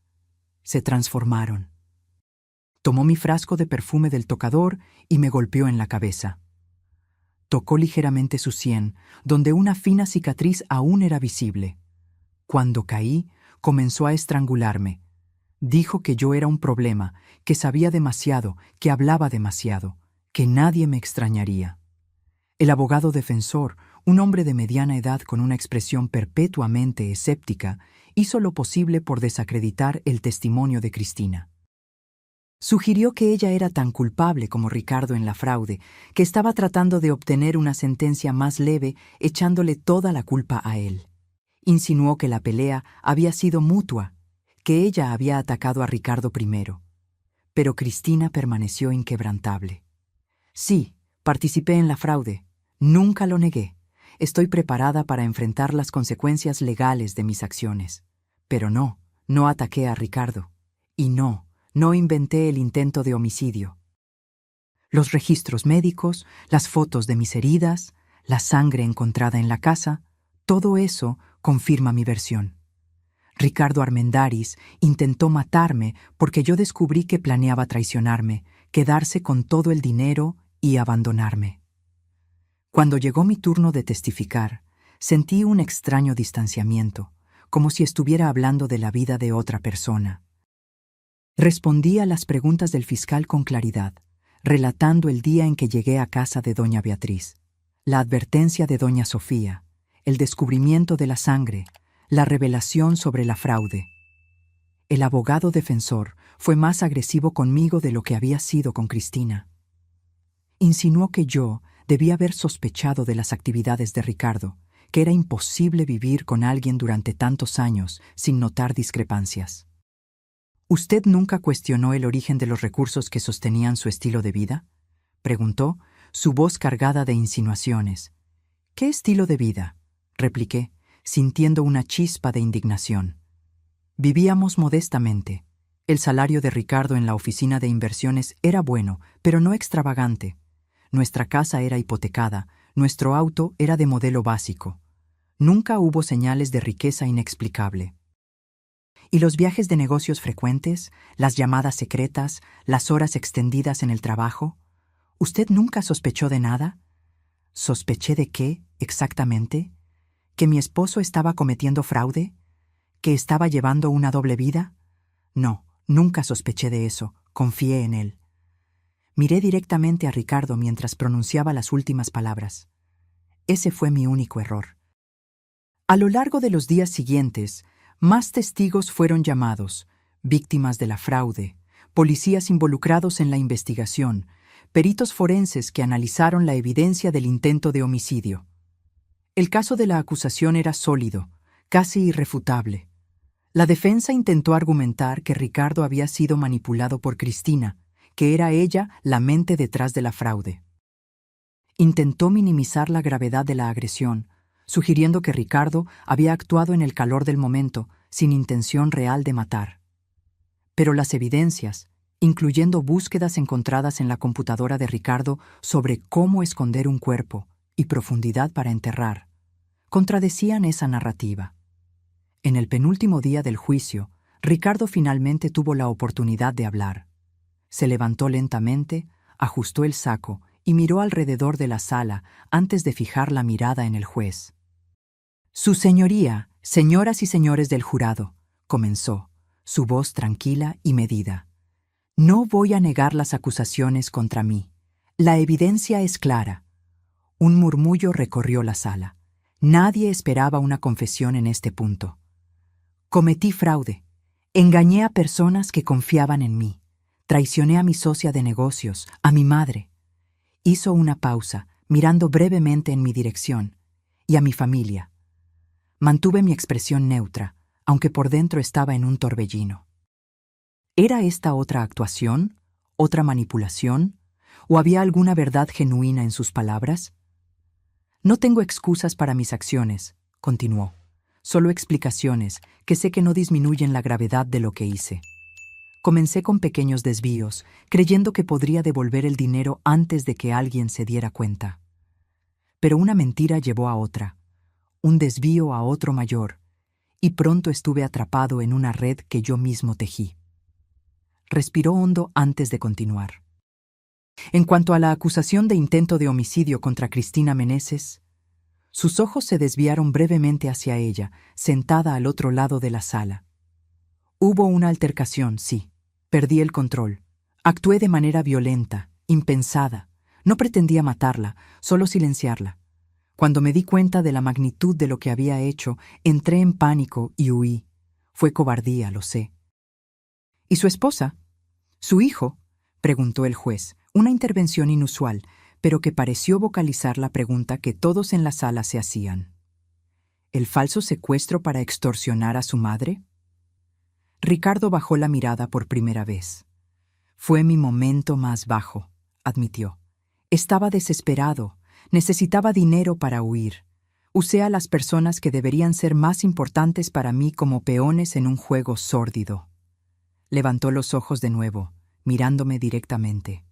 se transformaron. Tomó mi frasco de perfume del tocador y me golpeó en la cabeza. Tocó ligeramente su sien, donde una fina cicatriz aún era visible. Cuando caí, comenzó a estrangularme. Dijo que yo era un problema, que sabía demasiado, que hablaba demasiado, que nadie me extrañaría. El abogado defensor, un hombre de mediana edad con una expresión perpetuamente escéptica, hizo lo posible por desacreditar el testimonio de Cristina. Sugirió que ella era tan culpable como Ricardo en la fraude, que estaba tratando de obtener una sentencia más leve echándole toda la culpa a él. Insinuó que la pelea había sido mutua, que ella había atacado a Ricardo primero. Pero Cristina permaneció inquebrantable. «Sí, participé en la fraude. Nunca lo negué. Estoy preparada para enfrentar las consecuencias legales de mis acciones. Pero no ataqué a Ricardo. Y no inventé el intento de homicidio. Los registros médicos, las fotos de mis heridas, la sangre encontrada en la casa, todo eso confirma mi versión. Ricardo Armendáriz intentó matarme porque yo descubrí que planeaba traicionarme, quedarse con todo el dinero y abandonarme. Cuando llegó mi turno de testificar, sentí un extraño distanciamiento, como si estuviera hablando de la vida de otra persona. Respondí a las preguntas del fiscal con claridad, relatando el día en que llegué a casa de doña Beatriz, la advertencia de doña Sofía, el descubrimiento de la sangre, la revelación sobre la fraude. El abogado defensor fue más agresivo conmigo de lo que había sido con Cristina. Insinuó que yo debía haber sospechado de las actividades de Ricardo, que era imposible vivir con alguien durante tantos años sin notar discrepancias. ¿Usted nunca cuestionó el origen de los recursos que sostenían su estilo de vida?, preguntó, su voz cargada de insinuaciones. «¿Qué estilo de vida?», repliqué, sintiendo una chispa de indignación. Vivíamos modestamente. El salario de Ricardo en la oficina de inversiones era bueno, pero no extravagante. Nuestra casa era hipotecada, nuestro auto era de modelo básico. Nunca hubo señales de riqueza inexplicable. ¿Y los viajes de negocios frecuentes, las llamadas secretas, las horas extendidas en el trabajo? ¿Usted nunca sospechó de nada? ¿Sospeché de qué, exactamente? ¿Que mi esposo estaba cometiendo fraude? ¿Que estaba llevando una doble vida? No, nunca sospeché de eso, confié en él. Miré directamente a Ricardo mientras pronunciaba las últimas palabras. Ese fue mi único error. A lo largo de los días siguientes, más testigos fueron llamados, víctimas de la fraude, policías involucrados en la investigación, peritos forenses que analizaron la evidencia del intento de homicidio. El caso de la acusación era sólido, casi irrefutable. La defensa intentó argumentar que Ricardo había sido manipulado por Cristina, que era ella la mente detrás de la fraude. Intentó minimizar la gravedad de la agresión, sugiriendo que Ricardo había actuado en el calor del momento, sin intención real de matar. Pero las evidencias, incluyendo búsquedas encontradas en la computadora de Ricardo sobre cómo esconder un cuerpo y profundidad para enterrar, contradecían esa narrativa. En el penúltimo día del juicio, Ricardo finalmente tuvo la oportunidad de hablar. Se levantó lentamente, ajustó el saco y miró alrededor de la sala antes de fijar la mirada en el juez. «Su señoría, señoras y señores del jurado», comenzó, su voz tranquila y medida. «No voy a negar las acusaciones contra mí. La evidencia es clara». Un murmullo recorrió la sala. Nadie esperaba una confesión en este punto. Cometí fraude. Engañé a personas que confiaban en mí. Traicioné a mi socia de negocios, a mi madre. Hizo una pausa, mirando brevemente en mi dirección, y a mi familia. Mantuve mi expresión neutra, aunque por dentro estaba en un torbellino. ¿Era esta otra actuación? ¿Otra manipulación? ¿O había alguna verdad genuina en sus palabras? No tengo excusas para mis acciones, continuó. Solo explicaciones que sé que no disminuyen la gravedad de lo que hice. Comencé con pequeños desvíos, creyendo que podría devolver el dinero antes de que alguien se diera cuenta. Pero una mentira llevó a otra, un desvío a otro mayor, y pronto estuve atrapado en una red que yo mismo tejí. Respiró hondo antes de continuar. En cuanto a la acusación de intento de homicidio contra Cristina Meneses, sus ojos se desviaron brevemente hacia ella, sentada al otro lado de la sala. Hubo una altercación, sí. Perdí el control. Actué de manera violenta, impensada. No pretendía matarla, solo silenciarla. Cuando me di cuenta de la magnitud de lo que había hecho, entré en pánico y huí. Fue cobardía, lo sé. ¿Y su esposa? ¿Su hijo? Preguntó el juez, una intervención inusual, pero que pareció vocalizar la pregunta que todos en la sala se hacían. ¿El falso secuestro para extorsionar a su madre? Ricardo bajó la mirada por primera vez. Fue mi momento más bajo, admitió. Estaba desesperado, necesitaba dinero para huir. Usé a las personas que deberían ser más importantes para mí como peones en un juego sórdido. Levantó los ojos de nuevo, mirándome directamente.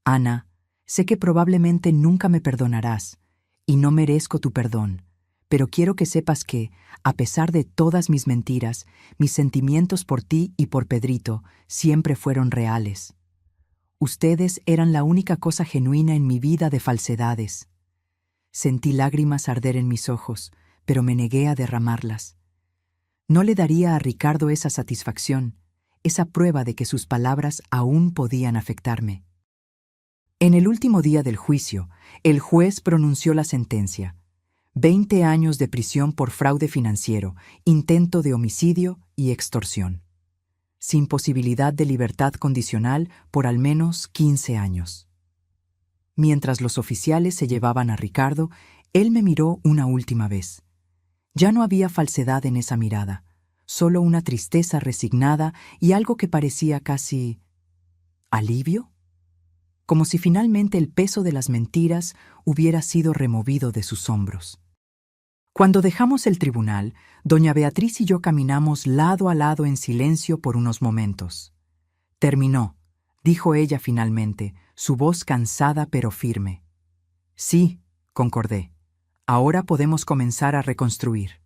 Ana, sé que probablemente nunca me perdonarás, y no merezco tu perdón, pero quiero que sepas que, a pesar de todas mis mentiras, mis sentimientos por ti y por Pedrito siempre fueron reales. Ustedes eran la única cosa genuina en mi vida de falsedades. Sentí lágrimas arder en mis ojos, pero me negué a derramarlas. No le daría a Ricardo esa satisfacción, esa prueba de que sus palabras aún podían afectarme. En el último día del juicio, el juez pronunció la sentencia: 20 años de prisión por fraude financiero, intento de homicidio y extorsión, sin posibilidad de libertad condicional por al menos 15 años. Mientras los oficiales se llevaban a Ricardo, él me miró una última vez. Ya no había falsedad en esa mirada, solo una tristeza resignada y algo que parecía casi ¿alivio? Como si finalmente el peso de las mentiras hubiera sido removido de sus hombros. Cuando dejamos el tribunal, doña Beatriz y yo caminamos lado a lado en silencio por unos momentos. Terminó, dijo ella finalmente, su voz cansada pero firme. Sí, concordé. Ahora podemos comenzar a reconstruir.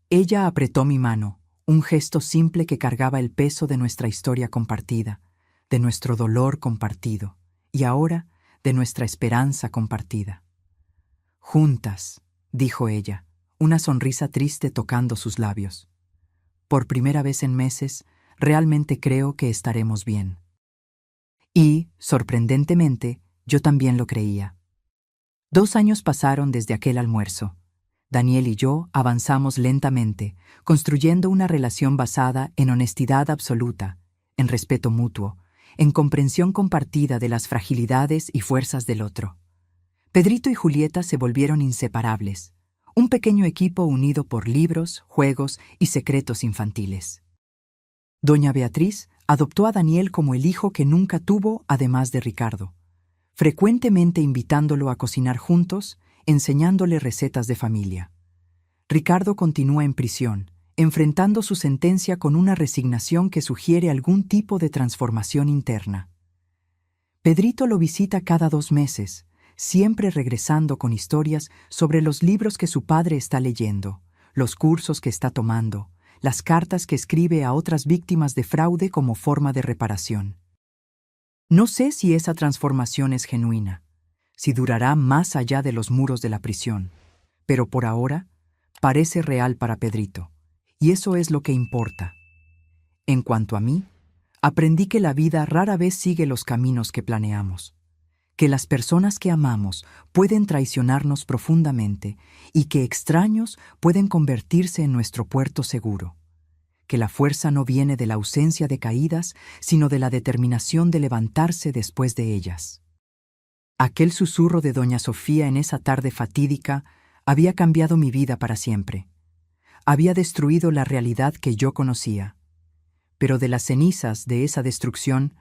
Ella apretó mi mano, un gesto simple que cargaba el peso de nuestra historia compartida, de nuestro dolor compartido, y ahora de nuestra esperanza compartida. Juntas, dijo ella, una sonrisa triste tocando sus labios. Por primera vez en meses, realmente creo que estaremos bien. Y, sorprendentemente, yo también lo creía. 2 años pasaron desde aquel almuerzo. Daniel y yo avanzamos lentamente, construyendo una relación basada en honestidad absoluta, en respeto mutuo, en comprensión compartida de las fragilidades y fuerzas del otro. Pedrito y Julieta se volvieron inseparables, un pequeño equipo unido por libros, juegos y secretos infantiles. Doña Beatriz adoptó a Daniel como el hijo que nunca tuvo, además de Ricardo, frecuentemente invitándolo a cocinar juntos, enseñándole recetas de familia. Ricardo continúa en prisión, enfrentando su sentencia con una resignación que sugiere algún tipo de transformación interna. Pedrito lo visita cada 2 meses, siempre regresando con historias sobre los libros que su padre está leyendo, los cursos que está tomando, las cartas que escribe a otras víctimas de fraude como forma de reparación. No sé si esa transformación es genuina, si durará más allá de los muros de la prisión, pero por ahora parece real para Pedrito, y eso es lo que importa. En cuanto a mí, aprendí que la vida rara vez sigue los caminos que planeamos. que las personas que amamos pueden traicionarnos profundamente y que extraños pueden convertirse en nuestro puerto seguro, que la fuerza no viene de la ausencia de caídas, sino de la determinación de levantarse después de ellas. Aquel susurro de doña Sofía en esa tarde fatídica había cambiado mi vida para siempre. Había destruido la realidad que yo conocía. Pero de las cenizas de esa destrucción